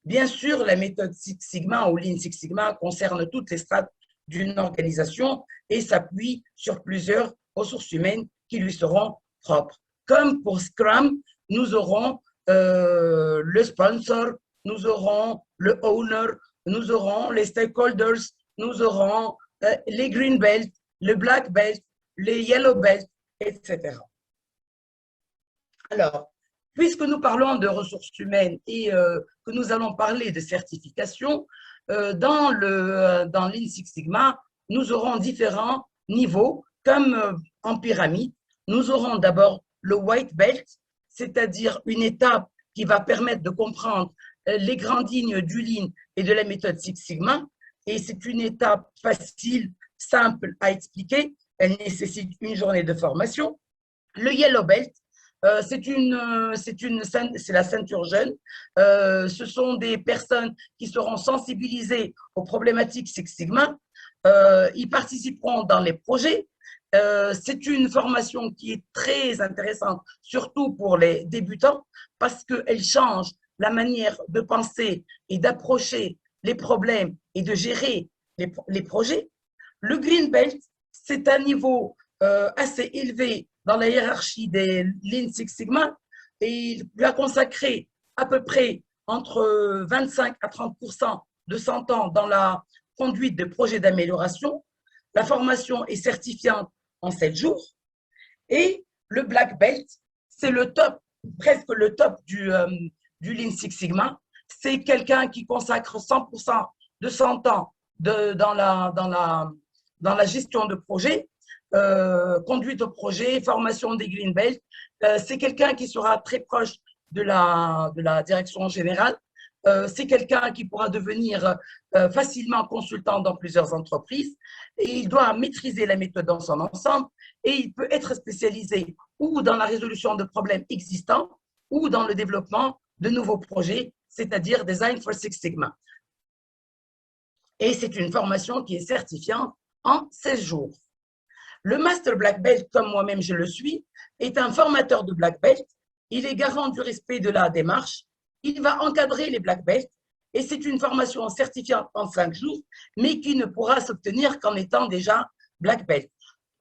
Bien sûr, la méthode Six Sigma ou Lean Six Sigma concerne toutes les strates d'une organisation et s'appuie sur plusieurs ressources humaines qui lui seront propres. Comme pour Scrum, nous aurons le sponsor, nous aurons le owner, nous aurons les stakeholders, nous aurons les green belts, le black belt, les yellow belts, etc. Alors, puisque nous parlons de ressources humaines et que nous allons parler de certification, dans Lean Six Sigma, nous aurons différents niveaux, comme en pyramide. Nous aurons d'abord le white belt, c'est-à-dire une étape qui va permettre de comprendre les grandes lignes du Lean et de la méthode Six Sigma. Et c'est une étape facile, simple à expliquer. Elle nécessite une journée de formation. Le yellow belt, c'est la ceinture jeune. Ce sont des personnes qui seront sensibilisées aux problématiques Six Sigma. Ils participeront dans les projets. C'est une formation qui est très intéressante, surtout pour les débutants, parce qu'elle change la manière de penser et d'approcher les problèmes et de gérer les projets. Le green belt, c'est un niveau assez élevé dans la hiérarchie des Lean Six Sigma et il lui a consacré à peu près entre 25 à 30% de son temps dans la conduite de projets d'amélioration. La formation est certifiante en 7 jours et le Black Belt, c'est le top, presque le top du Lean Six Sigma. C'est quelqu'un qui consacre 100% de son temps dans la gestion de projet, conduite au projet, formation des Green Belt. C'est quelqu'un qui sera très proche de la direction générale. C'est quelqu'un qui pourra devenir facilement consultant dans plusieurs entreprises et il doit maîtriser la méthode dans son ensemble et il peut être spécialisé ou dans la résolution de problèmes existants ou dans le développement de nouveaux projets, c'est-à-dire Design for Six Sigma. Et c'est une formation qui est certifiante en 16 jours. Le Master Black Belt, comme moi-même je le suis, est un formateur de Black Belt. Il est garant du respect de la démarche. Il va encadrer les Black Belts et c'est une formation certifiante en 5 jours, mais qui ne pourra s'obtenir qu'en étant déjà Black Belt.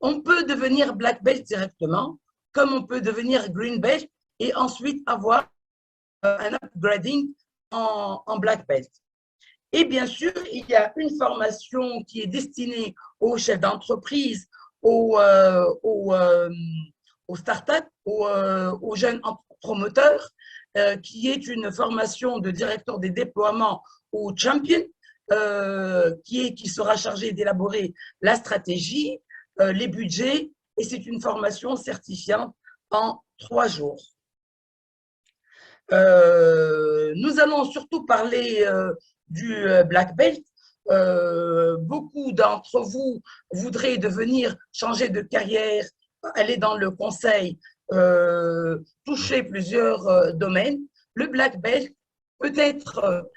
On peut devenir Black Belt directement, comme on peut devenir Green Belt et ensuite avoir un upgrading en Black Belt. Et bien sûr, il y a une formation qui est destinée aux chefs d'entreprise, aux startups, aux jeunes promoteurs, qui est une formation de directeur des déploiements ou champion, qui sera chargé d'élaborer la stratégie, les budgets, et c'est une formation certifiante en 3 jours. Nous allons surtout parler du Black Belt. Beaucoup d'entre vous voudraient changer de carrière, aller dans le conseil, toucher plusieurs domaines. Le Black Belt peut être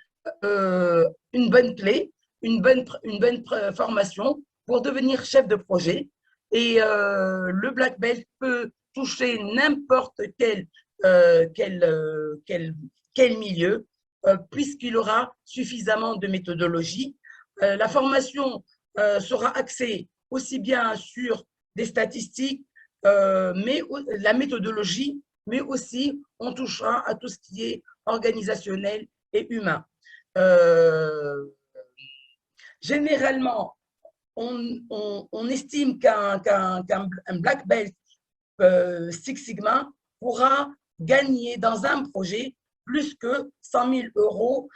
une bonne clé, une bonne formation pour devenir chef de projet. Et le Black Belt peut toucher n'importe quel milieu, puisqu'il aura suffisamment de méthodologie. La formation sera axée aussi bien sur des statistiques, mais la méthodologie, mais aussi on touchera à tout ce qui est organisationnel et humain. Généralement, on estime qu'un Black Belt Six Sigma pourra gagner dans un projet plus que 100 000 euros,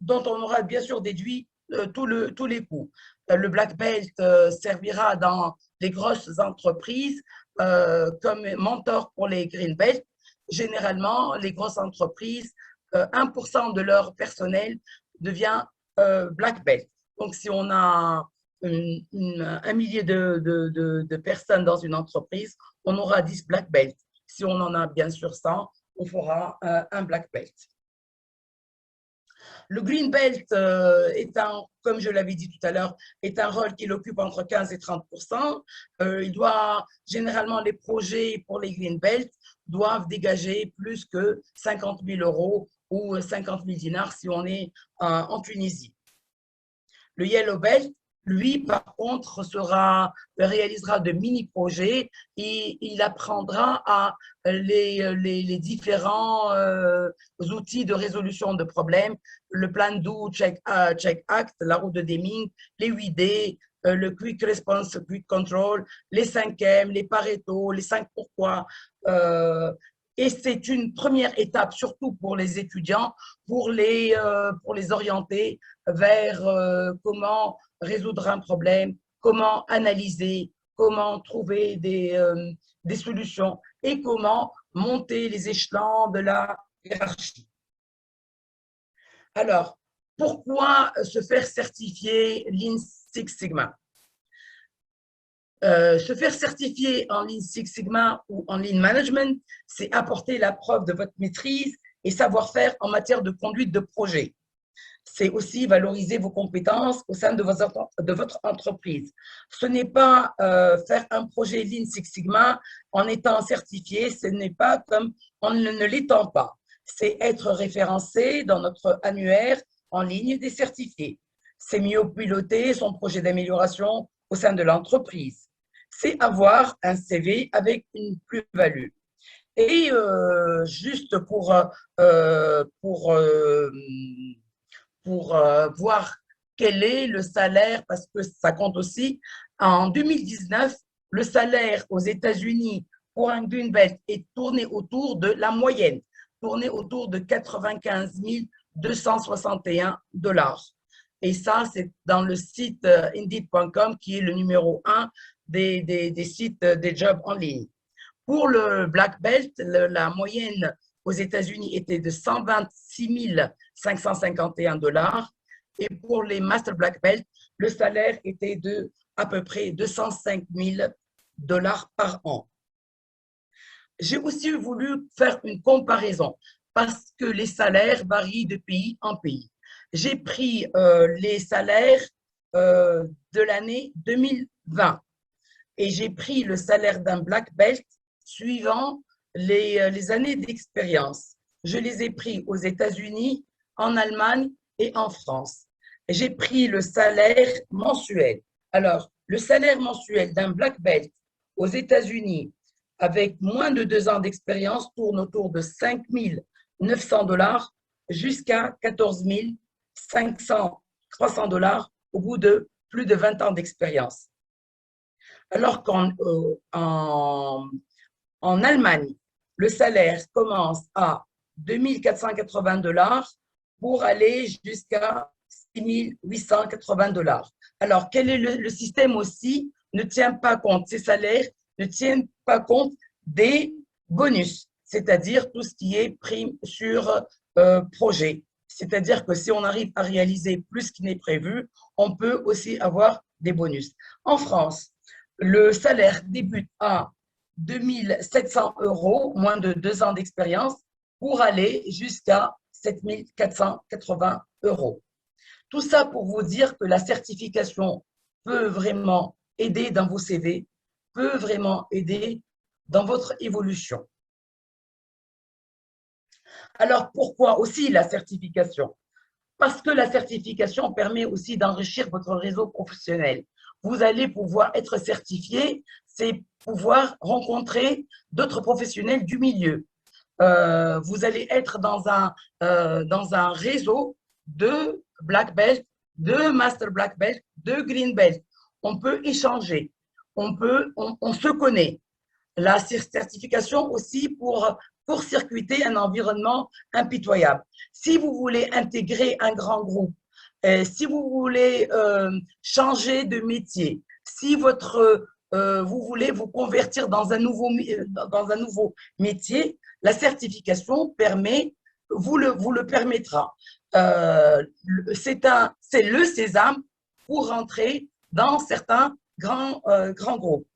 dont on aura bien sûr déduit tous les coûts. Le Black Belt servira dans les grosses entreprises comme mentor pour les Green Belt. Généralement, les grosses entreprises, 1% de leur personnel devient Black Belt. Donc, si on a un millier de personnes dans une entreprise, on aura 10 Black Belt. Si on en a bien sûr 100, on fera un Black Belt. Le Green Belt comme je l'avais dit tout à l'heure, est un rôle qu'il occupe entre 15 et 30%. Généralement, les projets pour les Green Belt doivent dégager plus que 50 000 euros ou 50 000 dinars si on est en Tunisie. Le Yellow Belt, lui, par contre, réalisera de mini-projets et il apprendra à les différents outils de résolution de problèmes, le plan Do, Check Act, la route de Deming, les 8D, le Quick Response, Quick Control, les 5M, les Pareto, les 5 pourquoi. Et c'est une première étape, surtout pour les étudiants, pour les orienter vers comment résoudre un problème, comment analyser, comment trouver des solutions et comment monter les échelons de la hiérarchie. Alors, pourquoi se faire certifier Lean Six Sigma? Se faire certifier en Lean Six Sigma ou en Lean Management, c'est apporter la preuve de votre maîtrise et savoir-faire en matière de conduite de projet. C'est aussi valoriser vos compétences au sein de votre entreprise. Ce n'est pas faire un projet Lean Six Sigma en étant certifié, ce n'est pas comme en ne l'étant pas. C'est être référencé dans notre annuaire en ligne des certifiés. C'est mieux piloter son projet d'amélioration au sein de l'entreprise. c'est avoir un CV avec une plus-value. Et juste pour voir quel est le salaire, parce que ça compte aussi, en 2019, le salaire aux États-Unis pour un green belt est tourné autour de la moyenne, tourné autour de 95 261 $. Et ça, c'est dans le site Indeed.com qui est le numéro 1 des sites des jobs en ligne. Pour le black belt, la moyenne aux États-Unis était de 126 551 $. Et pour les master black belt, le salaire était de à peu près 205 000 $ par an. J'ai aussi voulu faire une comparaison parce que les salaires varient de pays en pays. J'ai pris les salaires de l'année 2020 et j'ai pris le salaire d'un black belt suivant les années d'expérience. Je les ai pris aux États-Unis, en Allemagne et en France. J'ai pris le salaire mensuel. Alors, le salaire mensuel d'un black belt aux États-Unis avec moins de 2 ans d'expérience tourne autour de 5 900 $ jusqu'à 14 300 $ au bout de plus de 20 ans d'expérience. Alors qu'en Allemagne, le salaire commence à 2 480 $ pour aller jusqu'à 6 880 $. Alors, quel est le système aussi ne tient pas compte, ces salaires ne tiennent pas compte des bonus, c'est-à-dire tout ce qui est prime sur projet. C'est-à-dire que si on arrive à réaliser plus qu'il n'est prévu, on peut aussi avoir des bonus. En France, le salaire débute à 2 700 €, moins de 2 ans d'expérience, pour aller jusqu'à 7 480 €. Tout ça pour vous dire que la certification peut vraiment aider dans vos CV, peut vraiment aider dans votre évolution. Alors, pourquoi aussi la certification? Parce que la certification permet aussi d'enrichir votre réseau professionnel. Vous allez pouvoir être certifié, c'est pouvoir rencontrer d'autres professionnels du milieu. Vous allez être dans un réseau de black belt, de master black belt, de green belt. On peut échanger, on se connaît. La certification aussi pour circuiter un environnement impitoyable. Si vous voulez intégrer un grand groupe, si vous voulez changer de métier, si vous voulez vous convertir dans un nouveau métier, la certification vous le permettra. C'est le sésame pour rentrer dans certains grands groupes.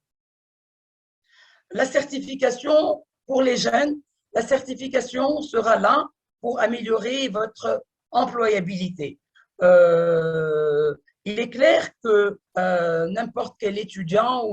La certification pour les jeunes, la certification sera là pour améliorer votre employabilité. Il est clair que n'importe quel étudiant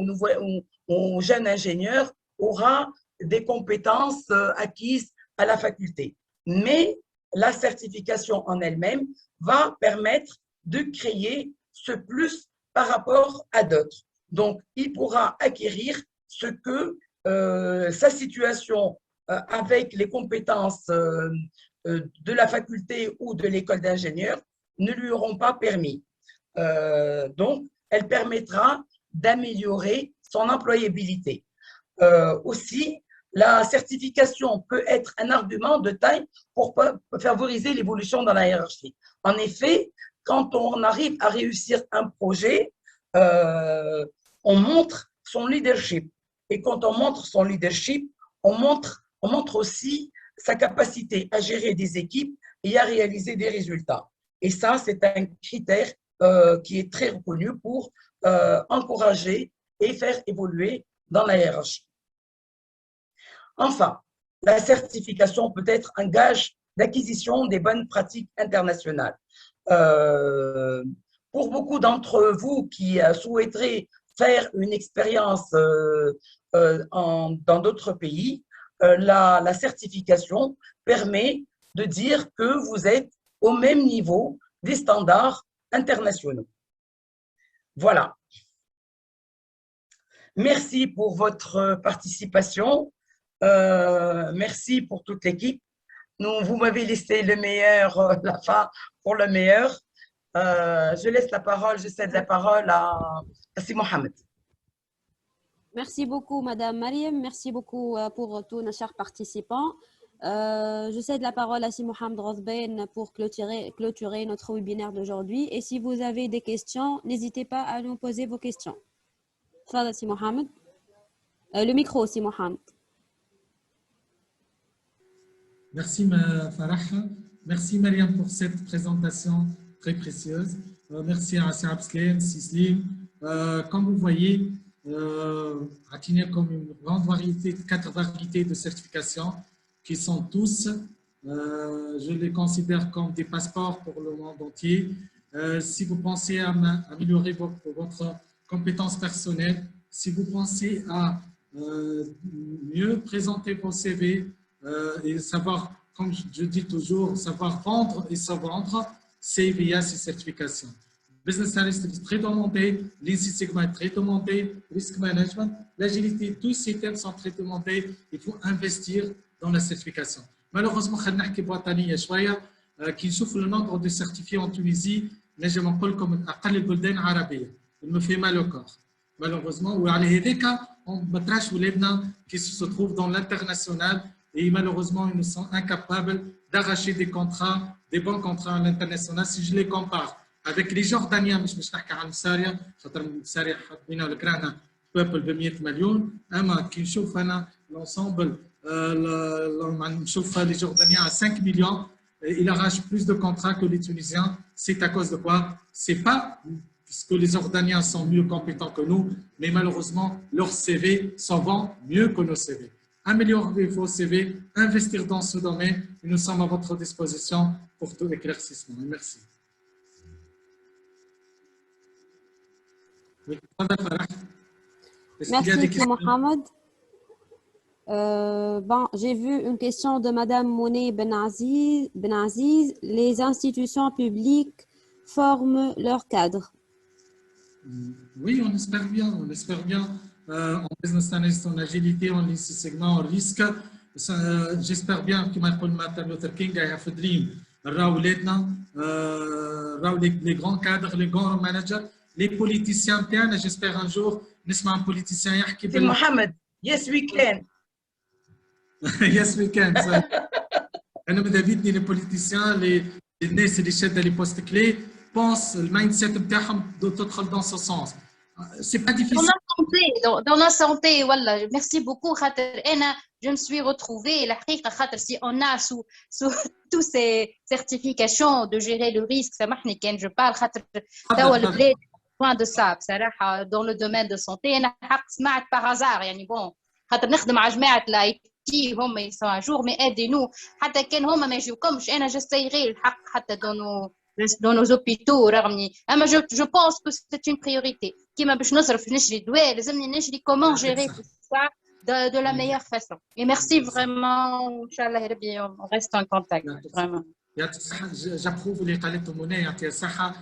ou jeune ingénieur aura des compétences acquises à la faculté. Mais la certification en elle-même va permettre de créer ce plus par rapport à d'autres. Donc, il pourra acquérir ce que sa situation avec les compétences de la faculté ou de l'école d'ingénieur ne lui auront pas permis. Donc, elle permettra d'améliorer son employabilité. Aussi, la certification peut être un argument de taille pour favoriser l'évolution dans la hiérarchie. En effet, quand on arrive à réussir un projet, on montre son leadership. Et quand on montre son leadership, on montre aussi sa capacité à gérer des équipes et à réaliser des résultats. Et ça, c'est un critère qui est très reconnu pour encourager et faire évoluer dans la hiérarchie. Enfin, la certification peut être un gage d'acquisition des bonnes pratiques internationales. Pour beaucoup d'entre vous qui souhaiteraient faire une expérience dans d'autres pays, la certification permet de dire que vous êtes au même niveau des standards internationaux. Voilà. Merci pour votre participation. Merci pour toute l'équipe. Vous m'avez laissé le meilleur, la fin pour le meilleur. Je laisse la parole, je cède la parole à Si Mohamed. Merci beaucoup, Madame Mariam. Merci beaucoup pour tous nos chers participants. Je cède la parole à Si Mohamed Rosben pour clôturer notre webinaire d'aujourd'hui. Et si vous avez des questions, n'hésitez pas à nous poser vos questions. Fala, Si Mohamed. Le micro, Si Mohamed. Merci Farah, merci Mariam pour cette présentation très précieuse. Merci à Assia Abslen, Sislim. Comme vous voyez, Atina comme une grande variété, 4 variétés de certifications qui sont tous, je les considère comme des passeports pour le monde entier. Si vous pensez à améliorer votre compétence personnelle, si vous pensez à mieux présenter vos CV, et savoir, comme je dis toujours, savoir vendre et se vendre, c'est via ces certifications. Business Analyst est très demandé, Lean Six Sigma est très demandé, Risk Management, l'agilité, tous ces thèmes sont très demandés. Il faut investir dans la certification. Malheureusement, qui souffre le nombre de certifiés en Tunisie, mais je m'appelle comme أقل البلدان عربية. Il me fait mal au corps. Malheureusement, on batrache qui se trouvent dans l'international. Et malheureusement, ils sont incapables d'arracher des contrats, des bons contrats à l'international. Si je les compare avec les Jordaniens, je ne sais pas si le peuple de 100 millions, l'ensemble, les Jordaniens à 5 millions, ils arrachent plus de contrats que les Tunisiens. C'est à cause de quoi? Ce n'est pas parce que les Jordaniens sont mieux compétents que nous, mais malheureusement, leurs CV s'en vont mieux que nos CV. Améliorer vos CV, investir dans ce domaine et nous sommes à votre disposition pour tout éclaircissement. Merci. Oui, merci, Mohamed. Bon, j'ai vu une question de Madame Mouné Benaziz. Les institutions publiques forment leurs cadres. Oui, on espère bien. On espère bien. En business analyst, en agilité, en Lean Six Sigma, en risque. J'espère bien que Martin Luther King a fait dream. Les grands cadres, les grands managers, les politiciens. J'espère un jour, n'est-ce un politicien qui peut. Mohamed, yes we can. Yes we can. أنا مدابيتني les politiciens, les الناس اللي شادة les postes clés pensent le mindset بتاعهم تدخل dans ce sens. C'est pas difficile. Dans la santé, voilà. Merci beaucoup. Je me suis retrouvée. Si on a sous toutes ces certifications de gérer le risque, ça marche. Je parle de ça. Dans le domaine de santé, par hasard. Bon, هم يسوا jour mais aidez-nous حتى كان هما ما يجيوكمش انا j'essayerai الحق حتى dans nos hôpitaux رغم اما je pense que c'est une priorité كيما باش نصرف نشري دواء لازمني نشري comment gérer tout ça de la meilleure façon et merci vraiment inchallah ربي on reste en contact vraiment j'approuve اللي قالته منى يعطيها الصحه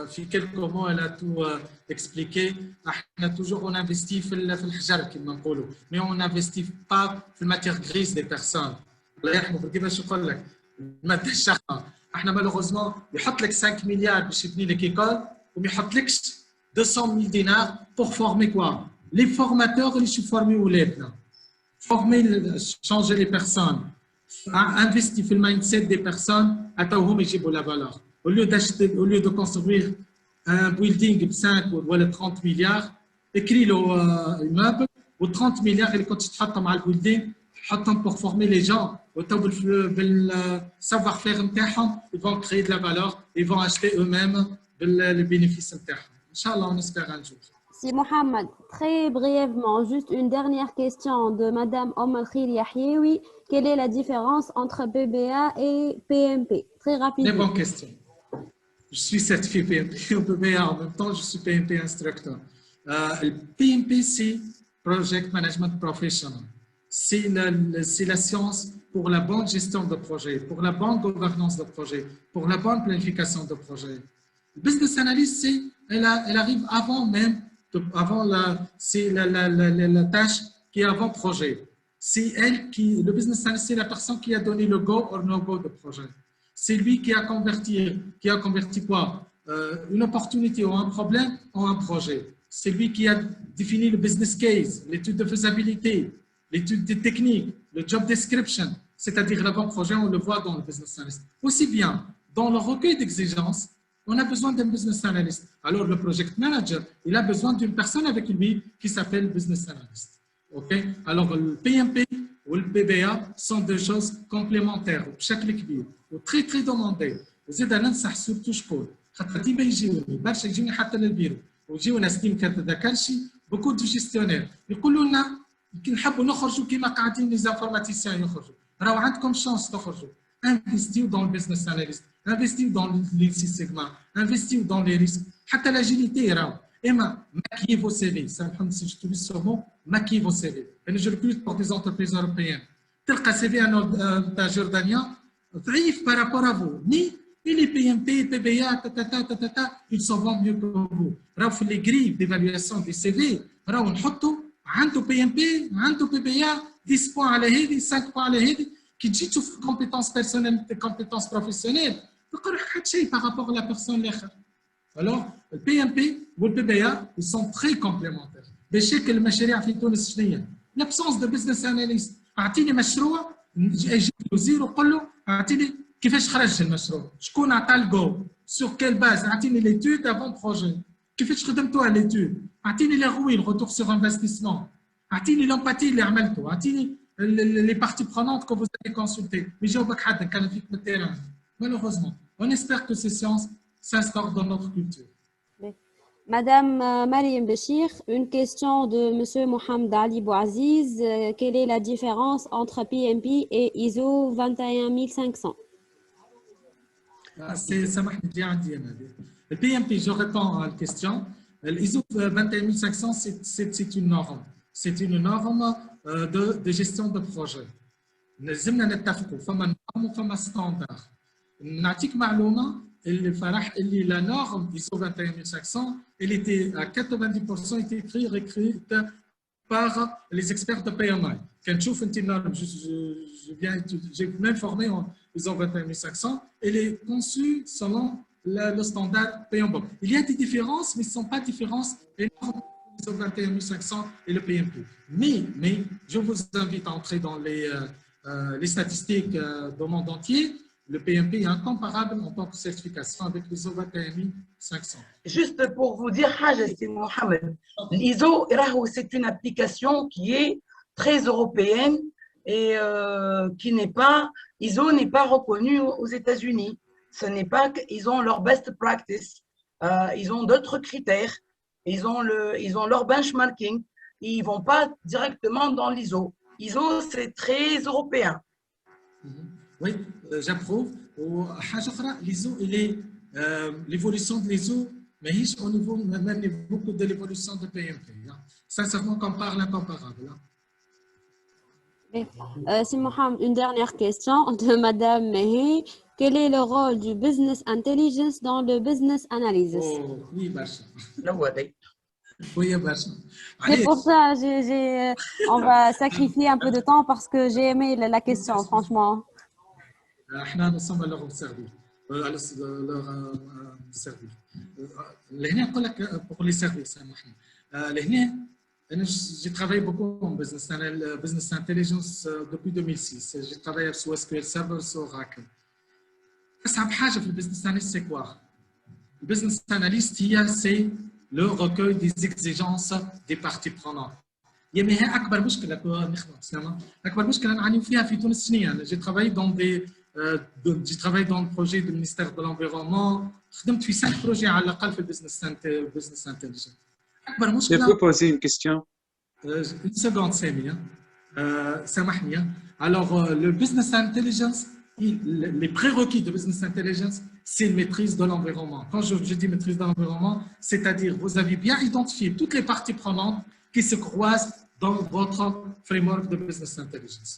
في quelques mots elle a tout expliqué. احنا toujours on investit في الحجر كما نقولوا mais on n'investit pas في الماتير غريس des personnes. الله يرحمه كيفاش نقول لك الماده الشاقه احنا مالوغوزمون يحط لك 5 مليار باش يبني لك ايكول وما يحطلكش 200,000 دينار pour former quoi les formateurs اللي يفورمي ولادنا former changer les personnes investir في المايند des personnes اتاوهم يجيبوا la valeur. Au lieu de construire un building de 5 ou 30 milliards, écris-le immeuble, ou 30 milliards, et quand tu te fais le building, pour former les gens, le savoir-faire, ils vont créer de la valeur, ils vont acheter eux-mêmes le bénéfice. Inch'Allah, on espère un jour. Si Mohamed, très brièvement, juste une dernière question de Madame Khir Yahyewi. Quelle est la différence entre BBA et PMP? Très rapidement. Très bonne question. Je suis certifié PMP au BBA, en même temps je suis PMP instructeur. Le PMP, c'est Project Management Professional. C'est la science pour la bonne gestion de projet, pour la bonne gouvernance de projet, pour la bonne planification de projet. Le business analyst, elle arrive avant même c'est la tâche qui est avant projet. C'est elle qui, le business analyst, c'est la personne qui a donné le go or no go de projet. C'est lui qui a converti quoi? Une opportunité ou un problème en un projet. C'est lui qui a défini le business case, l'étude de faisabilité, l'étude des techniques, le job description, c'est-à-dire l'avant-projet, on le voit dans le business analyst. Aussi bien, dans le recueil d'exigences, on a besoin d'un business analyst. Alors, le project manager, il a besoin d'une personne avec lui qui s'appelle business analyst. Okay? Alors, le PMP ou le PBA sont deux choses complémentaires, بشكل كبير وتري تري دوموندي. وزيد انا ننصح سورتو شكون خاطر ديما يجيوني برشا يجيوني حتى للبيرو ويجيو ناس كي ما تتذكرش بوكو دو جيستيونير يقولوا لنا كي نحبوا نخرجوا كيما قاعدين لي زانفورماتيسيان يخرجوا راهو عندكم شانس تخرجوا انفستيو دون البيزنس اناليست انفستيو دون لي سي سيغما انفستيو دون لي ريسك حتى لاجيليتي راهو اما maquillez vos CV سامحوني si je trouve ce mot maquillez vos CV انا je recrute pour des entreprises européennes تلقى CV تاع جوردانيا ضعيف par rapport à vous ni les PMP, PBA, ils s'en vont mieux que vous. راهو في les grilles d'évaluation des CV راهو نحطوا عنده PMP عنده PBA 10 points على هذه 5 points على هذه كي تجي تشوف compétences personnelles compétences professionnelles تلقى روحك حتى شيء par rapport à la personne الاخر. Alors le PMP ou le PBA ils sont très complémentaires. بشكل المشاريع في تونس شنو هي؟ l'absence de business analyst. اعطيني مشروع اجيب له زيرو قول له اعطيني كيفاش خرج المشروع؟ شكون عطى الجو؟ سور كيل باز؟ اعطيني ليتود افون بروجي. كيفاش خدمتوها ليتود؟ اعطيني لي روي الروتور سور انفستيسمون. اعطيني لومباتي اللي عملته، اعطيني لي بارتي برونونت كو فوز avez consulté. ما يجاوبك حد كان فيك من التيران. Malheureusement, on espère que ces sciences s'instaurent dans notre culture. Madame Mariam Béchir, une question de Monsieur Mohamed Ali Bouaziz. Quelle est la différence entre PMP et ISO 21500? سامحني دي عندي انا le PMP je réponds à la question l'ISO 21500 c'est une norme de gestion de projet لازمنا نتفقوا فما نورم وفما ستاندر نعطيك معلومه اللي فرح اللي la norme ISO 21500 elle était à 90% était écrite par les experts de PMI. Quand je fais une norme, j'ai même formé en ISO 21500, elle est conçue selon le standard PMBOK. Il y a des différences, mais ce ne sont pas différences énormes ISO 21500 et le PMP. Mais je vous invite à entrer dans les statistiques du monde entier. Le PMP est incomparable en tant que certification avec l'ISO 21500. Juste pour vous dire, Mohamed, l'ISO, c'est une application qui est très européenne et qui n'est pas, ISO n'est pas reconnue aux États-Unis. Ce n'est pas qu'ils ont leur best practice, ils ont d'autres critères, ils ont leur benchmarking, ils ne vont pas directement dans l'ISO. ISO, c'est très européen. Oui, j'approuve. وحاجة أخرى l'ISO, l'évolution de l'ISO ماهيش au niveau même beaucoup de l'évolution de PMP. Sincèrement, on compare l'incomparable. Si Mohamed, une dernière question de Madame Mehi. Quel est le rôle du business intelligence dans le business analysis? Oh, oui, Bacha. Oui, Bacha. C'est pour ça, on va sacrifier un peu de temps parce que j'ai aimé la question, franchement. احنا نصمم لهم سيرفيس على السيرفيس لهنا نقول لك بور لي سيرفيس سامحني لهنا انا جي ترافاي بوكو en business intelligence depuis 2006 جي ترافاي sur SQL Server sur Oracle اصعب حاجه في البزنس اناليست سي كوا البزنس اناليست هي سي لو recueil des exigences des parties prenantes يعني هي اكبر مشكله نخدم سلامه اكبر مشكله نعانيو فيها في تونس شنو هي انا جي ترافاي دون دي j'ai travaillé dans le projet du ministère de l'Environnement. خدمت في 5 projets على الأقل في business intelligence. أكبر مشكلة. Je peux poser une question. Une seconde, Samia. سامحني. Alors le business intelligence, les prérequis de business intelligence, c'est une maîtrise de l'environnement. Quand je dis maîtrise de l'environnement, c'est-à-dire vous avez bien identifié toutes les parties prenantes qui se croisent dans votre framework de business intelligence.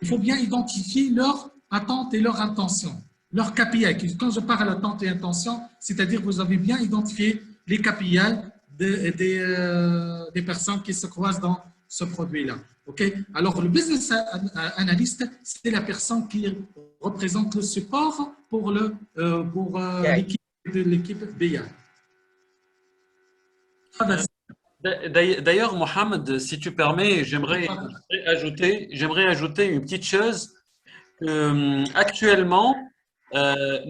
Il faut bien identifier leur attente et leur intention, leur KPI. Quand je parle d'attente et intention, c'est-à-dire que vous avez bien identifié les KPI des personnes qui se croisent dans ce produit-là. Okay? Alors, le business analyst, c'est la personne qui représente le support pour l'équipe BI. D'ailleurs, Mohamed, si tu permets, j'aimerais ajouter une petite chose. Actuellement,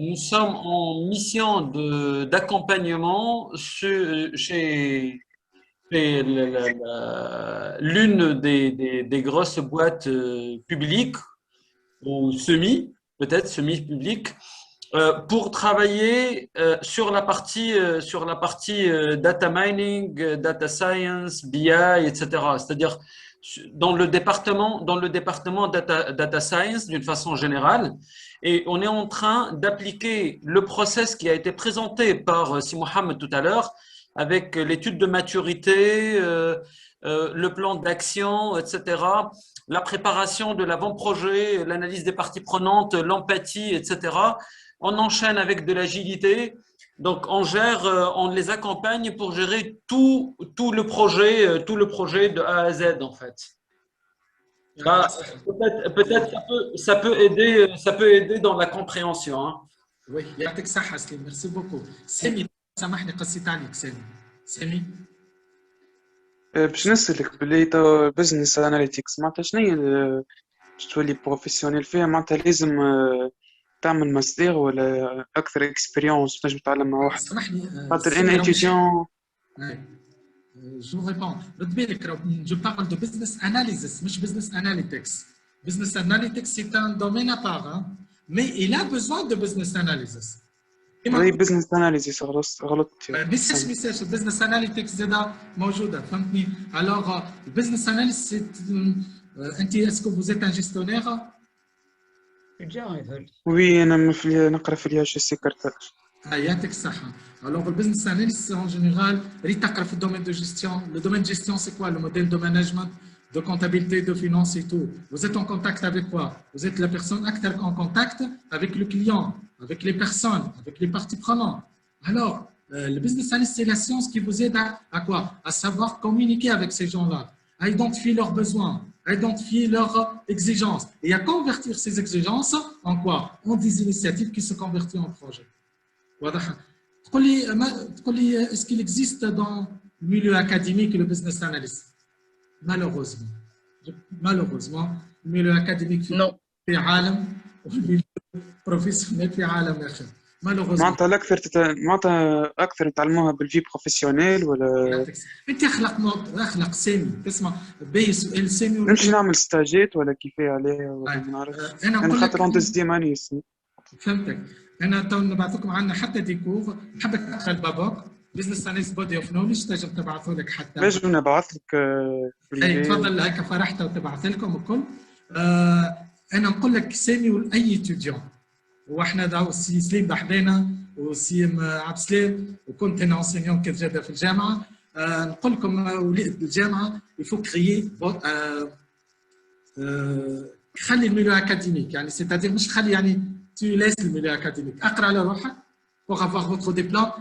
nous sommes en mission d'accompagnement chez l'une des grosses boîtes publiques ou peut-être semi-publiques, pour travailler sur la partie data mining, data science, BI, etc. C'est-à-dire dans le département data science d'une façon générale. Et on est en train d'appliquer le process qui a été présenté par Si Mohamed tout à l'heure, avec l'étude de maturité, le plan d'action, etc., la préparation de l'avant-projet, l'analyse des parties prenantes, l'empathie, etc. On enchaîne avec de l'agilité. Donc, on les accompagne pour gérer tout le projet de A à Z, en fait. Là, peut-être ça peut aider dans la compréhension. Hein. Oui, يعطيك الصحة سليم. Merci beaucoup. سامي سامحني قصيت عليك سامي. باش نسألك باللي تو بزنس اناليتيكس معناتها شنو هي باش تولي بروفيسيونيل فيها معناتها لازم تعمل ماستر ولا اكثر اكسبيريونس تنجم تتعلم مع واحد سامحني خاطر انا اتيديون Je vous réponds. Je parle de business analysis, مش business analytics. Business analytics, c'est un domaine à part, hein? Mais il a besoin de business analysis. اي بزنس اناليسيس غلطت مش البزنس اناليتكس زاده موجوده فهمتني. الوغ البزنس اناليست انت اسكو فوز ات ان جيستيونير؟ وي انا نقرا في الياش سيكرتاج. يعطيك الصحه. الوغ البزنس اناليست ان جينيرال ريت تقرا في الدومين دو جيستيون. لو دومين دو جيستيون سي كوا؟ لو موديل دو مانجمنت de comptabilité, de finance et tout. Vous êtes en contact avec quoi? Vous êtes la personne acteur en contact avec le client, avec les personnes, avec les parties prenantes. Alors, le business analyst, c'est la science qui vous aide à quoi? À savoir communiquer avec ces gens-là, à identifier leurs besoins, à identifier leurs exigences et à convertir ces exigences en quoi? En des initiatives qui se convertissent en projet. Est-ce qu'il existe dans le milieu académique le business analyst? Malheureusement, le milieu académique في عالم والميليو بروفيسيونيل في عالم آخر. Malheureusement. معناتها أكثر نتعلموها بالفي بروفيسيونيل ولا؟ أنت أخلق سامي تسمع بي سؤال سامي. نمشي نعمل ستاجات ولا كيفاه عليه ولا ما نعرفش. أنا خاطر أنت ديما نيسني. فهمتك. أنا تو نبعث لكم عنا حتى ديكور نحبك تدخل باباك. بزنس اناليست بودي اوف نولج تنجم تبعثوا لك حتى نجم نبعث لك اي تفضل هيك فرحت وتبعث لكم الكل. انا نقول لك سامي واي اتيديون واحنا داو السي سليم بحدينا وسي عبد السلام وكنت انا انسينيون كيف جاده في الجامعه. نقول لكم ولاد الجامعه يفو كريي خلي الميليو اكاديميك يعني سيتادير مش خلي يعني تو ليس الميليو اكاديميك اقرا على روحك. Pour avoir votre diplôme,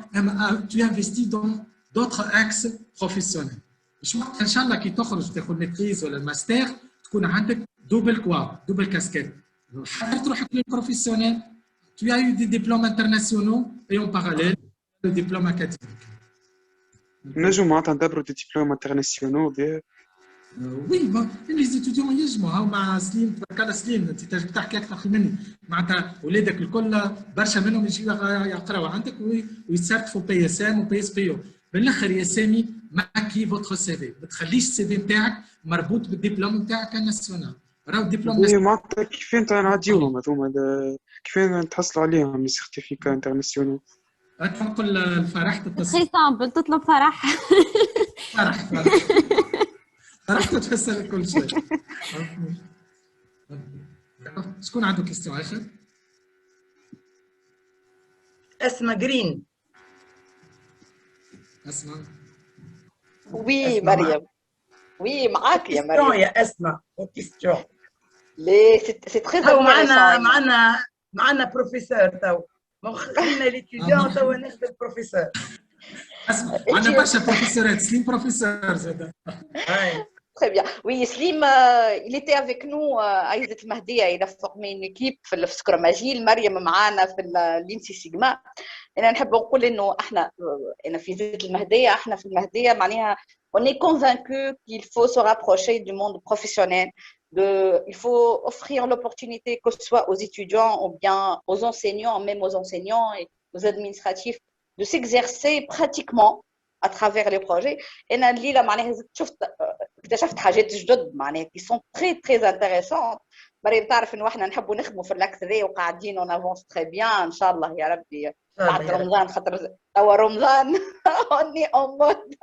tu investis dans d'autres axes professionnels. إن شاء الله كي تخرج تاخذ ميتريز ولا الماستر تكون عندك double casquette. حضرت روحك للبروفيسيونيل. Tu as eu des diplômes internationaux et en parallèle le diplôme académique. نجم معناتها ندبروا دي ديبلوم انترناسيونال بيه. وي لي ستوديون يجمعوا هاو مع سليم تبارك الله. سليم انت تنجم تحكي اكثر مني معناتها ولادك الكل برشا منهم يجيو يقراوا عندك ويتسارتفوا بي اس ام وبي اس بي او. بالاخر يا سامي ماكي فوتر سي في ما تخليش السي في نتاعك مربوط بالدبلوم نتاعك الناسيونال. راهو الدبلوم معناتها كيفاه نعديوهم هذوما كيفاه نتحصلوا عليهم لي سيرتيفيكا انترناسيونال؟ نقول الفرح تتصل تري سامبل تطلب فرح فرح تفسر كل شيء. شكون عنده كيستيون اخر؟ اسماء جرين. اسماء وي مريم. وي معاك يا مريم. يا اسماء كيستيون. لي سي تري معنا بروفيسور تو خلينا ليتيديون تو ناخذ البروفيسور. On n'a pas de professeur, Slim professeur. Très bien. Oui, Slim, il était avec nous à Izet Mahdia. Il a formé une équipe في Scrum Agile. مريم معانا في l'INSEE Sigma. أنا نحب نقول إنه إحنا في إزت المهدية، إحنا في المهدية معناها on est convaincu qu'il faut se rapprocher du monde professionnel. Il faut offrir l'opportunité que ce soit aux étudiants ou bien aux enseignants, même aux enseignants et aux administratifs, de s'exercer pratiquement à travers les projets. Et الليلة معناها اكتشفت حاجات جدد معناها qui sont très très intéressantes. مريم تعرف انه احنا نحبوا نخدموا في الاكس ذي وقاعدين اون افونس تري بيان ان شاء الله يا ربي بعد رمضان خاطر توا رمضان اوني اون مود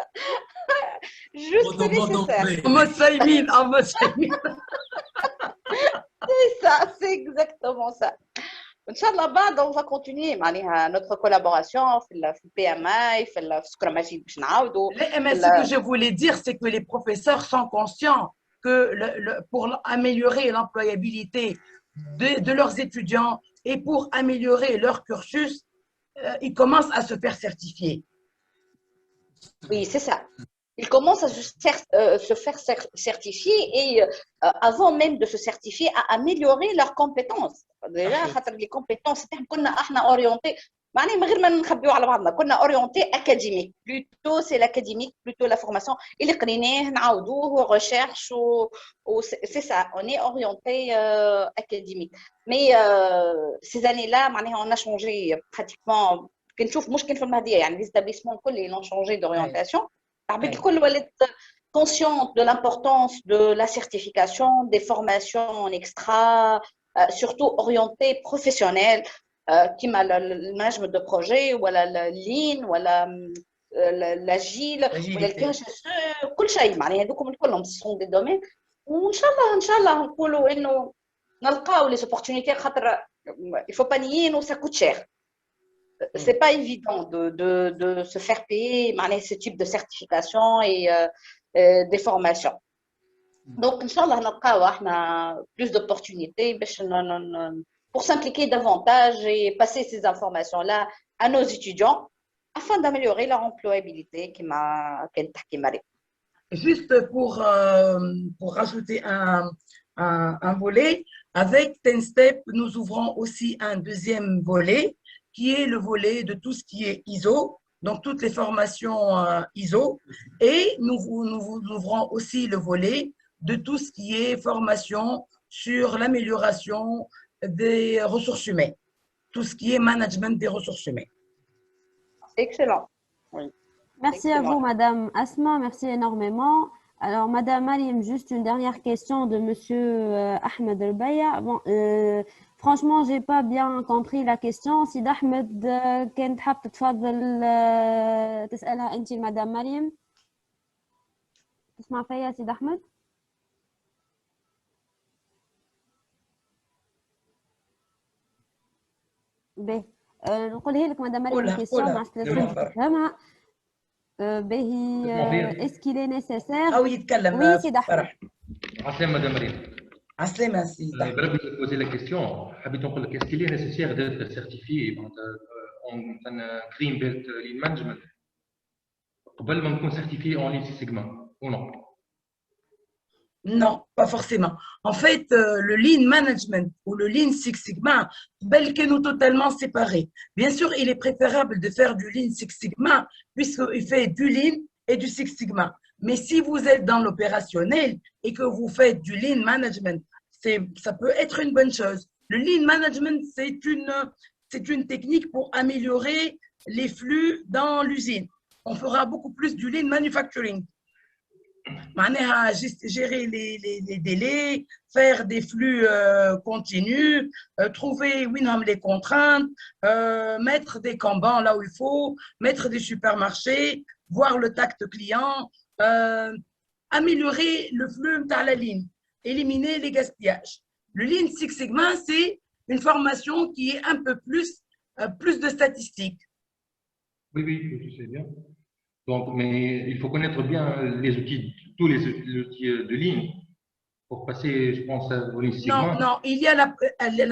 جوست نيسيسير مود صايمين مود صايمين سي سا سي اكزاكتومون سا ان شاء الله بعد on va continuer معناها notre collaboration في PMI في Scrum Agile باش نعاودوا. Mais ce que je voulais dire, c'est que les professeurs sont conscients que pour améliorer l'employabilité de leurs étudiants et pour améliorer leur cursus, ils commencent à se faire certifier. Oui, c'est ça. Ils commencent à se faire certifier et avant même de se certifier, à améliorer leurs compétences. Déjà, les compétences, كنا احنا orientés معناها من غير ما نخبيو على بعضنا كنا orientés académique. Plutôt c'est l'académique, plutôt la formation. اللي قريناه نعاودوه recherche c'est ça. On est orienté académique. Mais ces années-là معناها on a changé pratiquement. كنشوف مش كان في المهدية يعني les établissements الكل ils ont changé d'orientation. العباد الكل ولات consciente de l'importance de la certification, des formations en extra, surtout orientées professionnelles, comme le management de projet, ou la lean, ou l'agile, ou le KHSE, كل شيء معناها هذوكم كلهم ce sont des domaines وإن شاء الله نقولوا إنه نلقاو les opportunités خاطر il faut pas nier إنه ça coûte cher. C'est pas évident de se faire payer ce type de certification et des formations. Donc, Inch'Allah, on a plus d'opportunités pour s'impliquer davantage et passer ces informations-là à nos étudiants afin d'améliorer leur employabilité. Juste pour rajouter un volet, avec TenStep, nous ouvrons aussi un deuxième volet qui est le volet de tout ce qui est ISO, donc toutes les formations ISO, et nous ouvrons aussi le volet de tout ce qui est formation sur l'amélioration des ressources humaines, tout ce qui est management des ressources humaines. Excellent. Oui. Merci à vous, Madame Asma, merci énormément. Alors, Madame Mariam, juste une dernière question de Monsieur Ahmed El-Baya. Bon, franchement, j'ai pas bien compris la question. Si Ahmed, كنت حاب تفضل تسألها أنت Madame Mariam. تسمع فيا سيد أحمد؟ باهي نقولها لك Madame Mariam الكيستيون مع الثلاثين تفهمها. باهي est-ce qu'il est nécessaire أو يتكلم oui سيد أحمد. عسلامة مدام مريم. عسلامة سيد أحمد. بربي بوزي لا كيستيون حبيت نقول لك est-ce qu'il est nécessaire d'être certifié en green belt lean management قبل ما نكون certifié en Lean Six Sigma ou non? Non, pas forcément. En fait, le Lean Management ou le Lean Six Sigma, bel que nous totalement séparés. Bien sûr, il est préférable de faire du Lean Six Sigma puisqu'il fait du Lean et du Six Sigma. Mais si vous êtes dans l'opérationnel et que vous faites du Lean Management, ça peut être une bonne chose. Le Lean Management, c'est une technique pour améliorer les flux dans l'usine. On fera beaucoup plus du Lean Manufacturing. Gérer les délais, faire des flux continus, trouver les contraintes, mettre des kanban là où il faut, mettre des supermarchés, voir le tact client, améliorer le flux dans la ligne, éliminer les gaspillages. Le Lean Six Sigma, c'est une formation qui est un peu plus de statistiques. Oui, je sais bien. Donc, mais il faut connaître bien les outils, tous les outils de ligne pour passer, je pense, au Lean Six Sigma. Non, il y a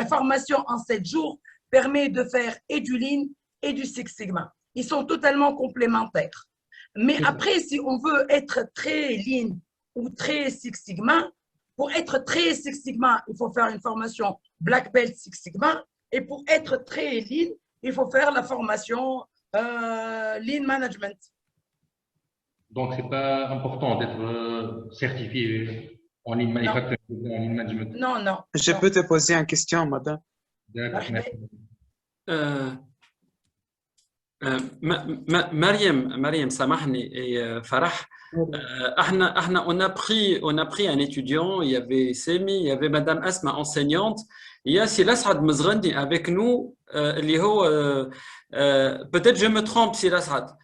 la formation en 7 jours permet de faire et du Lean et du Six Sigma. ils sont totalement complémentaires. Mais après, si on veut être très Lean ou très Six Sigma, pour être très Six Sigma, il faut faire une formation Black Belt Six Sigma. Et pour être très Lean, il faut faire la formation Lean Management. Donc, ce n'est pas important d'être certifié en Lean Manufacturing, en Lean Management. Non, non. Je peux te poser une question, madame? D'accord, merci. Mariam, Samahni et Farah, on a pris un étudiant, il y avait Semi, il y avait Madame Asma, enseignante, il y a Silas Had Mzrandi avec nous, peut-être je me trompe, Silas Had.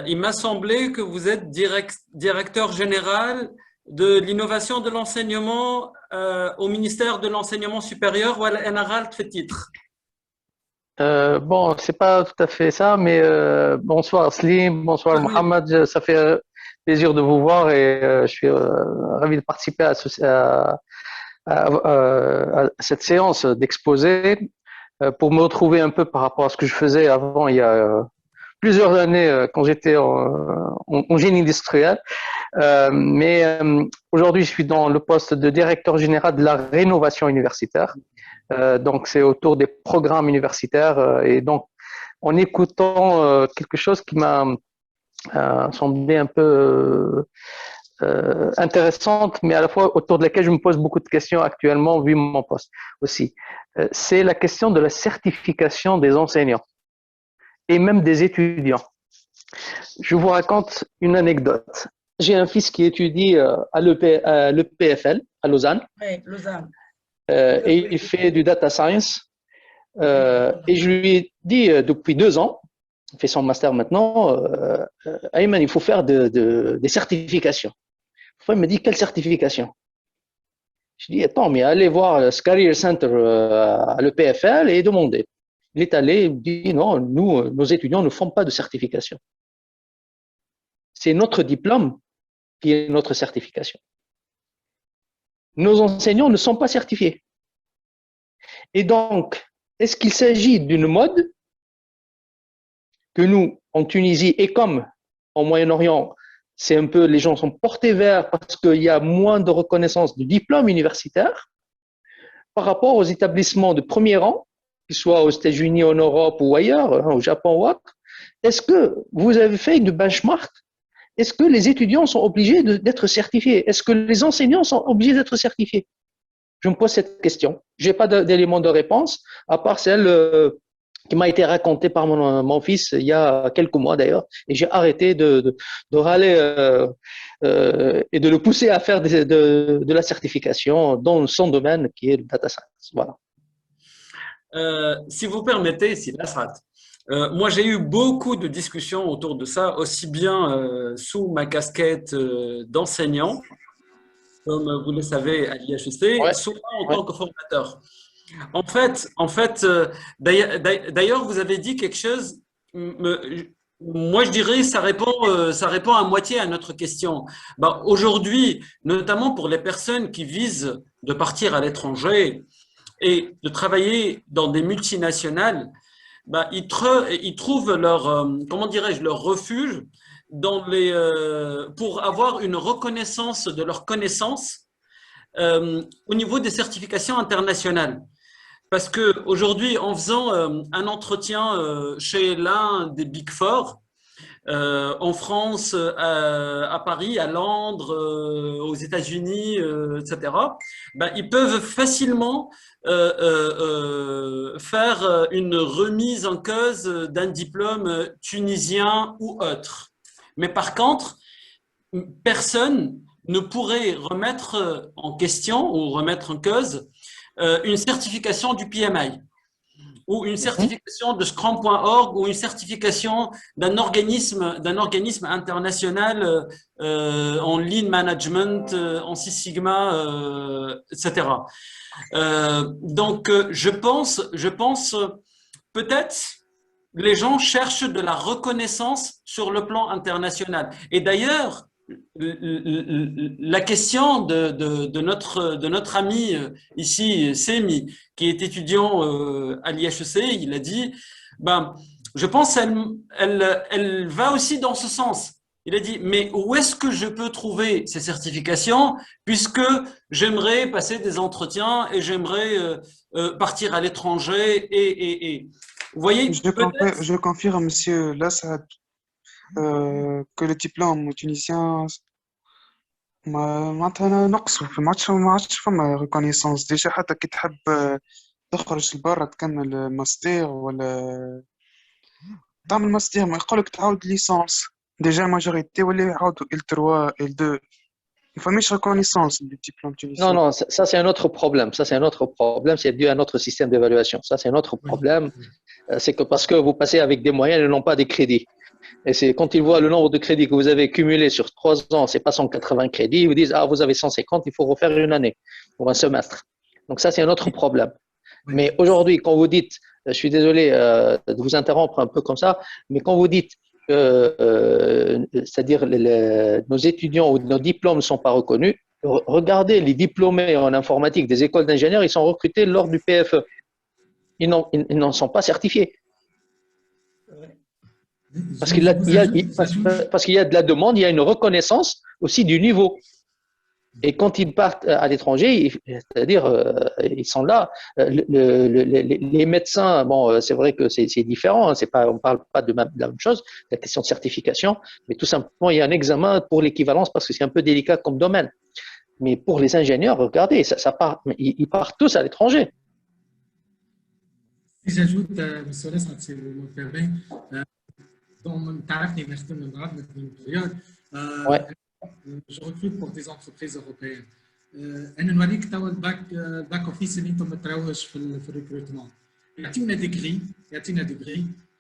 Il m'a semblé que vous êtes directeur général de l'innovation de l'enseignement au ministère de l'enseignement supérieur ou à la NRAL de titre. Bon, c'est pas tout à fait ça, mais bonsoir Slim, bonsoir Mohamed, ça fait plaisir de vous voir et je suis ravi de participer à cette séance d'exposé pour me retrouver un peu par rapport à ce que je faisais avant, il y a plusieurs années quand j'étais en génie industriel. Mais aujourd'hui, je suis dans le poste de directeur général de la rénovation universitaire. Donc, c'est autour des programmes universitaires. Et donc, en écoutant quelque chose qui m'a semblé un peu intéressante, mais à la fois autour de laquelle je me pose beaucoup de questions actuellement, vu mon poste aussi. C'est la question de la certification des enseignants et même des étudiants. Je vous raconte une anecdote. J'ai un fils qui étudie à l'EPFL à Lausanne. Oui, Lausanne. Et il fait du data science. Et je lui ai dit depuis 2 ans, il fait son master maintenant, Ayman, il faut faire des certifications. Il me dit, quelle certification? Je dis, attends, mais allez voir le Career Center à l'EPFL et demandez. Il est allé, il me dit, non, nous, nos étudiants ne font pas de certification. C'est notre diplôme qui est notre certification. Nos enseignants ne sont pas certifiés. Et donc, est-ce qu'il s'agit d'une mode que nous, en Tunisie, et comme en Moyen-Orient, c'est un peu, les gens sont portés vers parce qu'il y a moins de reconnaissance de diplôme universitaire par rapport aux établissements de premier rang, qu'ils soient aux États-Unis, en Europe ou ailleurs, au Japon ou autre. Est-ce que vous avez fait du benchmark? Est-ce que les étudiants sont obligés d'être certifiés? Est-ce que les enseignants sont obligés d'être certifiés? Je me pose cette question. Je n'ai pas d'élément de réponse, à part celle qui m'a été racontée par mon fils il y a quelques mois d'ailleurs, et j'ai arrêté de râler et de le pousser à faire de la certification dans son domaine qui est le data science. Voilà. Si vous permettez, Silasrat, moi j'ai eu beaucoup de discussions autour de ça, aussi bien sous ma casquette d'enseignant, comme vous le savez à l'IHEC, souvent en tant que formateur. En fait, d'ailleurs, vous avez dit quelque chose. Moi, je dirais, ça répond à moitié à notre question. Ben, aujourd'hui, notamment pour les personnes qui visent de partir à l'étranger et de travailler dans des multinationales, ben, ils trouvent leur, comment dirais-je, leur refuge pour avoir une reconnaissance de leurs connaissances au niveau des certifications internationales. Parce qu'aujourd'hui, en faisant un entretien chez l'un des Big Four, en France, à Paris, à Londres, aux États-Unis, etc., ben, ils peuvent facilement faire une remise en cause d'un diplôme tunisien ou autre. Mais par contre, personne ne pourrait remettre en question ou remettre en cause une certification du PMI ou une certification de Scrum.org ou une certification d'un organisme international en Lean Management, en Six Sigma, etc. Donc, je pense peut-être les gens cherchent de la reconnaissance sur le plan international. Et d'ailleurs, la question de notre ami ici, Semi, qui est étudiant à l'IHEC, il a dit, ben, je pense elle va aussi dans ce sens. Il a dit, mais où est-ce que je peux trouver ces certifications puisque j'aimerais passer des entretiens et j'aimerais partir à l'étranger et… Vous voyez, je confirme, monsieur Lassad, que le diplôme tunisien معناتها نقصوا ما عادش فما reconnaissance ديجا حتى كي تحب تخرج لبرا تكمل ماستر ولا تعمل ماستر ما يقولك تعاود ليسانس ديجا ماجوريتي ولا يعاودوا L3 L2 ما فماش reconnaissance du diplôme tunisien. Non, non, ça c'est un autre problème. Ça c'est un autre problème. C'est dû à notre système d'évaluation. Ça c'est un autre problème. C'est que parce que vous passez avec des moyens et non pas des crédits. Et c'est quand ils voient le nombre de crédits que vous avez cumulé sur 3 ans, c'est pas 180 crédits, ils vous disent ah vous avez 150, il faut refaire une année ou un semestre. Donc ça c'est un autre problème. Mais aujourd'hui quand vous dites, je suis désolé de vous interrompre un peu comme ça, mais quand vous dites c'est-à-dire nos étudiants ou nos diplômes ne sont pas reconnus, regardez les diplômés en informatique des écoles d'ingénieurs, ils sont recrutés lors du PFE. Ils n'en sont pas certifiés. Parce qu'il y a de la demande, il y a une reconnaissance aussi du niveau. Et quand ils partent à l'étranger, c'est-à-dire ils sont là, les médecins, bon, c'est vrai que c'est différent, hein, on ne parle pas de la même chose, la question de certification, mais tout simplement, il y a un examen pour l'équivalence parce que c'est un peu délicat comme domaine. Mais pour les ingénieurs, regardez, ils partent tous à l'étranger. Si j'ajoute, M. Lassad, si vous me permettez, je recrute pour des entreprises européennes. أنا نوريك توا الباك أوفيس اللي أنتم ما تراوهش في الريكروتمون. يعطيونا ديجري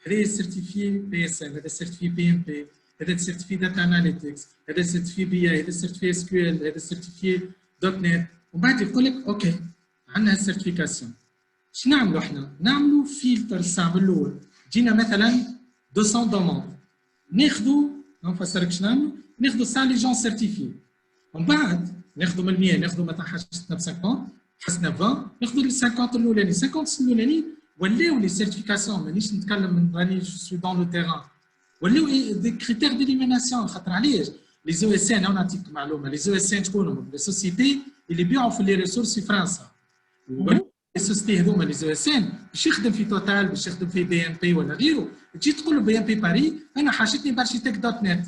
هذا سيرتيفي بي اس ام، هذا سيرتيفي بي ام بي، هذا سيرتيفي داتا اناليتكس، هذا سيرتيفي بي اي، هذا سيرتيفي اس كيو ال، هذا سيرتيفي دوت نت، ومن بعد يقول لك اوكي عندنا السيرتيفيكاسيون. اش نعملوا احنا؟ نعملوا فلتر الصعب الاول. جينا مثلا 200 دوموند، ناخذوا نفسرك اش نعملوا، ناخذوا 100 لي جون سيرتيفي، ومن بعد ناخذوا من 100 ناخذوا مثلا حاجتنا ب 50 حسنا ب 20 ناخذوا ال 50 الاولاني 50 الاولاني ولاو لي سيرتيفيكاسيون مانيش نتكلم من راني جو سوي دون لو تيران ولاو دي كريتير ديليميناسيون خاطر علاش لي زو اس ان. انا نعطيك معلومه لي زو اس ان شكونهم؟ لي سوسيتي اللي يبيعوا في لي ريسورس في فرنسا. لي سوسيتي هذوما لي زو اس ان باش يخدم في توتال باش يخدم في بي ام بي ولا غيره، تجي تقول له بي ام بي باري انا حاجتني بارشيتك دوت نت،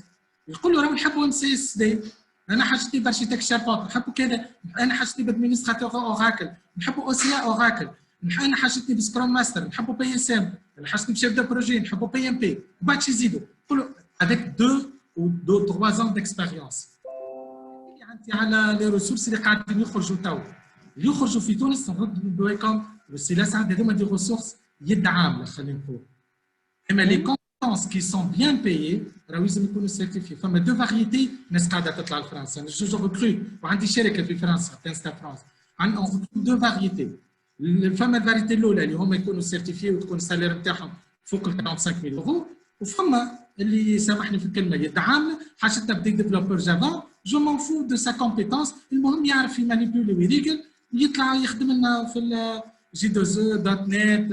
يقول له راهو نحبوا ام سي اس دي، انا حاجتني بارشيتك شابوت، نحبوا كذا، انا حاجتني بادمينستراتور اوراكل، نحبوا او سي اوراكل، انا حاجتني بسكرام ماستر، نحبوا بي اس ام، انا حاجتني بشيف دو بروجي، نحبوا بي ام بي، وبعد شي يزيدوا يقولوا افيك 2 و 3 ans ديكسبيريونس. عندي على لي ريسورس اللي قاعدين يخرجوا تو، اللي يخرجوا في تونس نردوا لكم سي لا ساعات هذوما دي ريسورس يد عامله خلينا نقول. اما لي qui sont bien payés, راهو لازم يكونوا سيرتيفي. فما دو فاريتي ناس قاعده تطلع لفرنسا، انا جو ريكروت وعندي شركه في فرنسا تنستا فرانس، عندنا دو فاريتي. فما الفاريتي الاولى اللي هما يكونوا سيرتيفي وتكون السالير نتاعهم فوق ال 45000 يورو، وفما اللي سامحني في الكلمه يد عامله حاجتنا بدي ديفلوبور جافا جو مون فو دو سا كومبيتونس، المهم يعرف يمانيبيولي ويريجل يطلع يخدم لنا في جي 2 دوت نت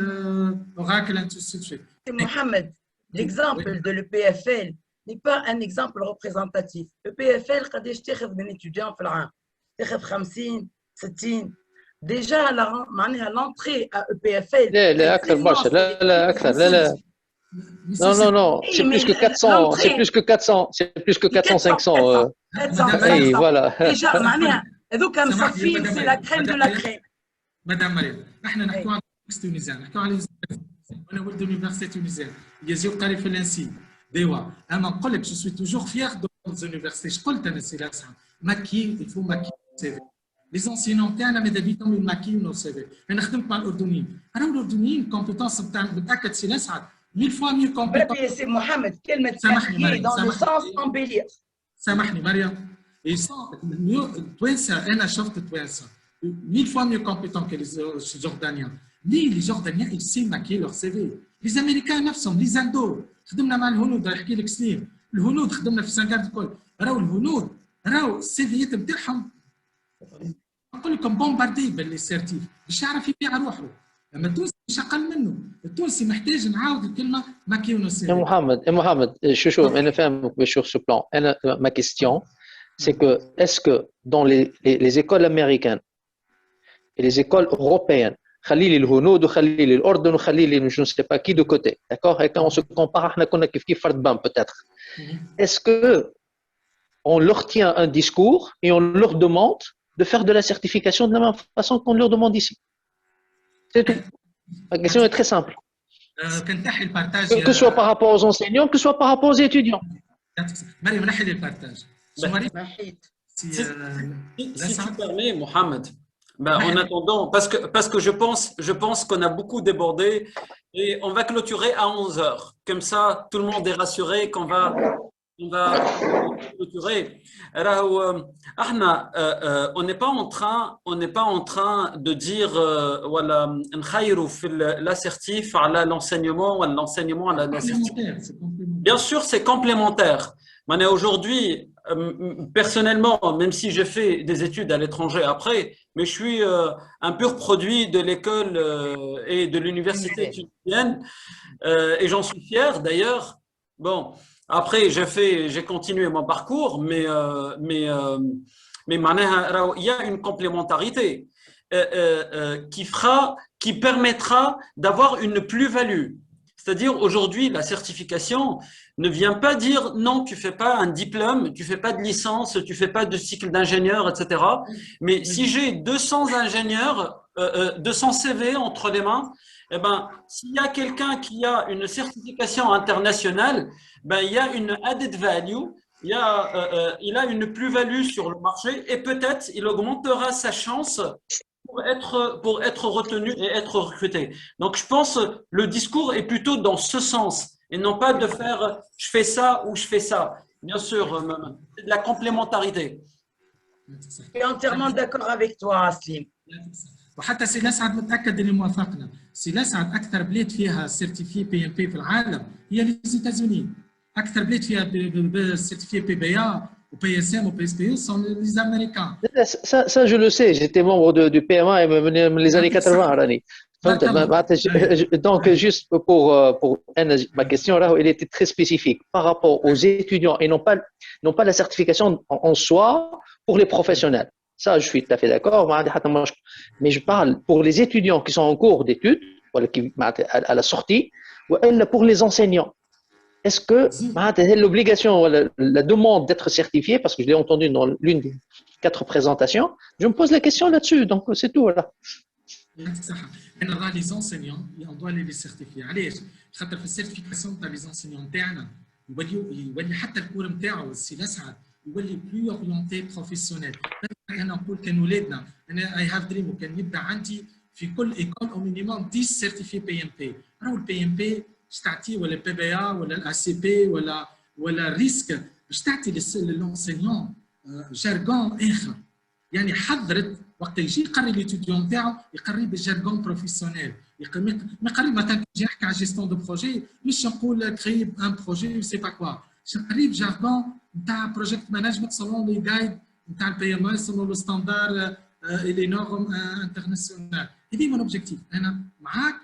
اوراكل انت سويت. محمد l'exemple de l'EPFL n'est pas un exemple représentatif. l'EPFL قداش تاخذ من étudiant في العام؟ تاخذ 50 60 déjà معناها l'entrée à EPFL. لا اكثر برشا، لا اكثر، لا non c'est plus que 400 c'est plus que 400 c'est plus que 400 500 اي فوالا déjà معناها هذوك مصفين سي لا كريم دو لا كريم. مدام مريم احنا نحكوا على تونسيان، نحكوا على انا ولد يونيفرسيتي تونسيان يزيو قاري في الانسي ديوا. اما نقول لك جو سوي توجور فيير دو زونيفرسيتي. قلت انا سي لاسا ماكي يفو ماكي سي في لي زونسينون تاعنا ماذا بيتهم يماكيو نو سي في. انا خدمت مع الاردنيين، راهو الاردنيين كومبيتونس نتاعهم متاكد سي لاسا 1000 fois mieux compétents. سي محمد كلمه ماكي دون لو سونس امبيلير. سامحني مريم، توانسه انا شفت توانسه 1000 fois mieux compétents que les Jordaniens. Les Jordaniens, ils savent maquiller leur CV. Les Américains نفسهم، les Indos، خدمنا مع الهنود نحكي لك سنين، الهنود خدمنا في سانكارد الكل، راهو الهنود راهو السيفيات نتاعهم نقول لكم بومباردي باللي سيرتيف باش يعرف يبيع روحه. اما التونسي مش اقل منه. التونسي محتاج نعاود الكلمه ماكيونو سي يا محمد شو انا فاهمك sur ce plan. Ma question c'est que est-ce que dans les écoles américaines et les écoles européennes خلي لي الهنود وخلي لي الاردن وخلي لي je ne sais pas qui de côté, d'accord, et quand on se compare احنا كنا كيف فرد بان peut-être. Est-ce que on leur tient un discours et on leur demande de faire de la certification de la même façon qu'on leur demande ici? C'est tout. Ma question est très simple. كنتحي البارتاج Que ce soit par rapport aux enseignants, que ce soit par rapport aux étudiants. مريم نحي لي البارتاج. Si tu permets, Mohamed, en attendant, parce que je pense qu'on a beaucoup débordé et on va clôturer à 11h. Comme ça, tout le monde est rassuré qu'on va clôturer. Alors, on n'est pas en train de dire voilà, l'assertif à l'enseignement ou l'enseignement à l'assertif. Bien sûr, c'est complémentaire. Mais aujourd'hui, personnellement, même si j'ai fait des études à l'étranger après, mais je suis un pur produit de l'école et de l'université tunisienne et j'en suis fier d'ailleurs. Bon, après j'ai continué mon parcours, mais il y a une complémentarité qui permettra d'avoir une plus-value. C'est-à-dire aujourd'hui, la certification ne vient pas dire non, tu fais pas un diplôme, tu fais pas de licence, tu fais pas de cycle d'ingénieur, etc. Mais si j'ai 200 ingénieurs, 200 CV entre les mains, eh ben, s'il y a quelqu'un qui a une certification internationale, ben, il y a une added value, il a une plus-value sur le marché et peut-être il augmentera sa chance pour être retenu et être recruté. Donc, je pense que le discours est plutôt dans ce sens et non pas de faire je fais ça ou je fais ça. Bien sûr, c'est de la complémentarité. Je suis entièrement d'accord avec toi, Aslim. وحتى سي لاسعد متاكد اللي موافقنا. سي لاسعد اكثر بلاد فيها سيرتيفي بي ام بي في العالم هي لي زيتازوني. اكثر بلاد فيها سيرتيفي بي بي اي ou PSM ou PSPE sont les Américains. Ça, je le sais. J'étais membre du PMA les années 80, Rani. Donc, juste pour ma question, là, elle était très spécifique par rapport aux étudiants et non pas la certification en soi pour les professionnels. Ça, je suis tout à fait d'accord. Mais je parle pour les étudiants qui sont en cours d'études, à la sortie, ou pour les enseignants. Est-ce que l'obligation, la demande d'être certifié, parce que je l'ai entendu dans l'une des 4 présentations, je me pose la question là-dessus, donc c'est tout. Voilà. Les enseignants, on doit les certifier. علاش؟ خاطر في السيرتيفيكاسيون تاع لي زونسينيون تاعنا يولي حتى الكور نتاعو السي لاسعد يولي بلو اورينتي بروفيسيونيل. انا نقول كان ولادنا انا اي هاف دريم وكان يبدا عندي في كل ايكول او مينيموم 10 سيرتيفي بي ام بي. راهو البي ام بي باش تعطيه ولا البي بي اي ولا الاي سي بي ولا الريسك باش تعطي للانسينيون جارغون اخر. يعني حضرت وقت يجي يقري ليتيديون نتاعو يقري بالجارغون بروفيسيونيل. ما يقري مثلا يجي يحكي على جيستون دو بروجي مش نقول كري ان بروجي سي با كوا. يقري بجارغون نتاع بروجيكت مانجمنت سولون لي جايد نتاع البي ام اي سولون لو ستاندار اي لي نورم انترناسيونال. هذه من اوبجيكتيف. انا معاك.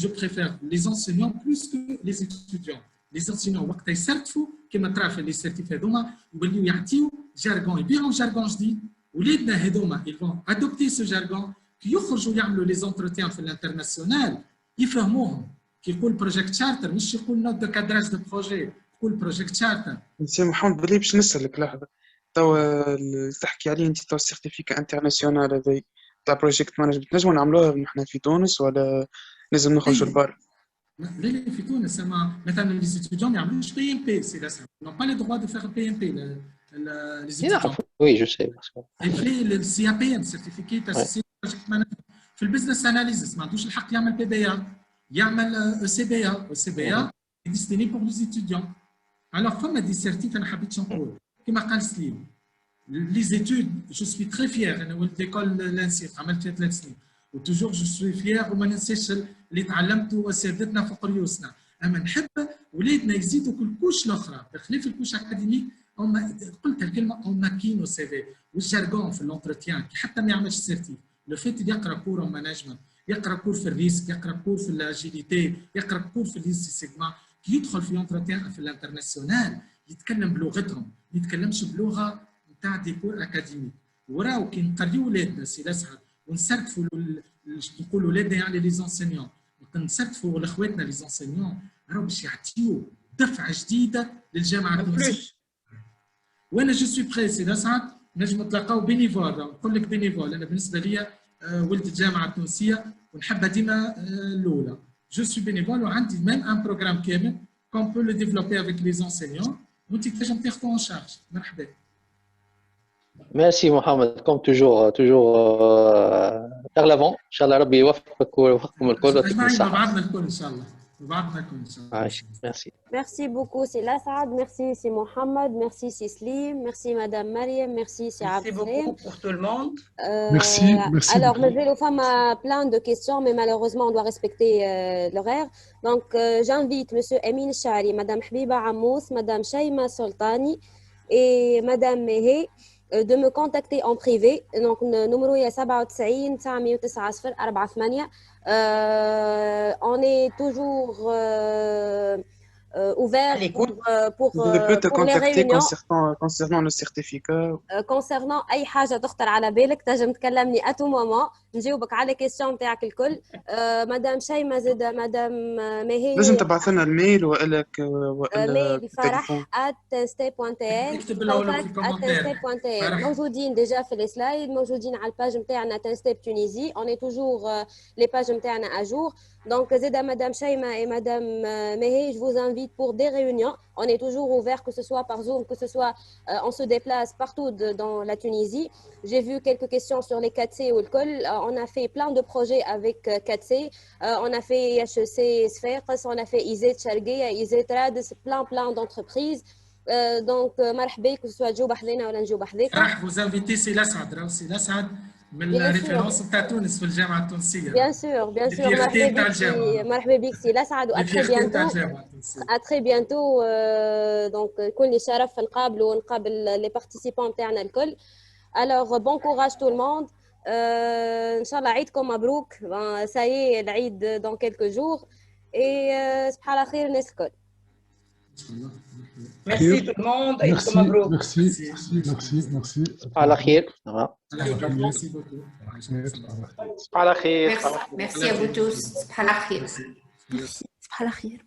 Je préfère les enseignants plus que les étudiants. Les enseignants, وقت يسرتفوا كما ترى في لي سيرتيف هذوما يوليو يعطيو جارغون يبيعوا جارغون جديد. ولادنا هذوما ils vont adopter ce jargon كي يخرجوا يعملوا لي زونتروتيان في الانترناسيونال يفهموهم. كي يقول بروجيكت شارتر مش يقول نوت دو كادراج دو بروجي يقول بروجيكت شارتر. سي محمد بلي باش نسألك لحظة توا تحكي عليه انت توا السيرتيفيكا انترناسيونال هذي تاع بروجيكت مانجمنت نجموا نعملوها نحن في تونس ولا لازم نخرجوا لبرا؟ لا في تونس مثلا لي ستوديون ما يعملوش بي ام بي سي لاسا نو با لي دروا دو فيغ بي ام بي لي ستوديون. وي جو سي في السي بي ام سيرتيفيكي تاع بروجيكت مانجمنت في البزنس اناليزيس ما عندوش الحق يعمل بي بي اي يعمل او سي بي اي. او سي بي اي ديستيني بور لي ستوديون. الوغ فما دي سيرتيف انا حبيت نقول كما قال سليم لي زيتود جو سوي تري فيير. انا ولد ليكول لانسيت عملت فيها 3 سنين وتوجور جو سوي فيير وما ننساش اللي تعلمته وسادتنا فوق ريوسنا. اما نحب ولادنا يزيدوا كل كوش الاخرى بخلاف الكوش اكاديميك. قلت الكلمه اون ماكينو سي في والجارغون في الانتروتيان كي حتى ما يعملش سيرتيف لو فات يقرا كور ان مانجمنت، يقرا كور في الريسك، يقرا كور في الاجيليتي، يقرا كور في لين سي سيغما، كي يدخل في اونتروتيان في الانترناسيونال يتكلم بلغتهم، ما يتكلمش بلغه نتاع ديكور اكاديمي. وراو كي نقريو ولادنا سي الاسعد ونسرتفوا نقولوا ولادنا يعني لي زونسينيون، نسرتفوا لاخواتنا لي زونسينيون راهو باش يعطيو دفعه جديده للجامعه التونسيه. وانا جو سوي بري سي الاسعد نجم نتلاقاو بينيفول، نقول لك بينيفول انا بالنسبه لي ولد الجامعه التونسيه ونحبها ديما الاولى. جو سوي بينيفول وعندي ميم ان بروغرام كامل كون بو لو ديفلوبي افيك لي زونسينيون وانت تنجم تاخذو اون شارج. مرحبا. Merci Mohamed, comme toujours vers l'avant. Inch'Allah Rabbi يوفقك ويوفقكم الكل ويعطيكم الصحة. مع بعضنا الكل ان شاء الله. Merci. Merci beaucoup, c'est Lassad. Merci, c'est Mohamed. Merci, c'est Slim. Merci, Madame Mariam. Merci, c'est Merci beaucoup pour tout le monde. Merci. Alors, les femmes a plein de questions, mais malheureusement, on doit respecter l'horaire. Donc, j'invite Monsieur Emin Chari, Madame Habiba Amous, Madame Shaima Soltani et Madame Mehe de me contacter en privé. Donc, le numéro est 97 909 48. On est toujours ouvert pour les réunions. concernant le certificat. Concernant أي حاجة تخطر على بالك تنجم تكلمني à tout moment نجاوبك على الكيستيون نتاعك الكل. مدام شيماء زاد مدام ماهي لازم تبعث لنا الميل ولا ميل فرح@tensté.tl موجودين ديجا في السلايد، موجودين على الباج نتاعنا تنستي تونيزي. on est toujours les pages نتاعنا à jour. Donc زاد مدام شيماء et madame ماهي je vous invite pour des réunions. On est toujours ouvert, que ce soit par Zoom, que ce soit on se déplace partout dans la Tunisie. J'ai vu quelques questions sur les 4C ou le col. On a fait plein de projets avec 4C. On a fait IHEC Sphère, on a fait IZ Chargué, IZ Trad, plein d'entreprises. Donc, marhaba, que ce soit Djouba Hdena ou Djouba Hdeka. Vous invitez, c'est l'Assad. C'est l'Assad. من الريفيرونس نتاع تونس في الجامعه التونسيه. Bien sûr. مرحبا بك سي الاسعد وا très bientôt. Donc كل شرف نقابلوا ونقابل les participants نتاعنا الكل. Alors bon courage tout le monde. ان شاء الله عيدكم مبروك. Ça y est العيد dans quelques jours et صباح على خير الناس الكل. Merci tout le monde. Merci. على خير. Merci beaucoup. على خير. Merci à vous tous. صباح على خير. صباح على خير.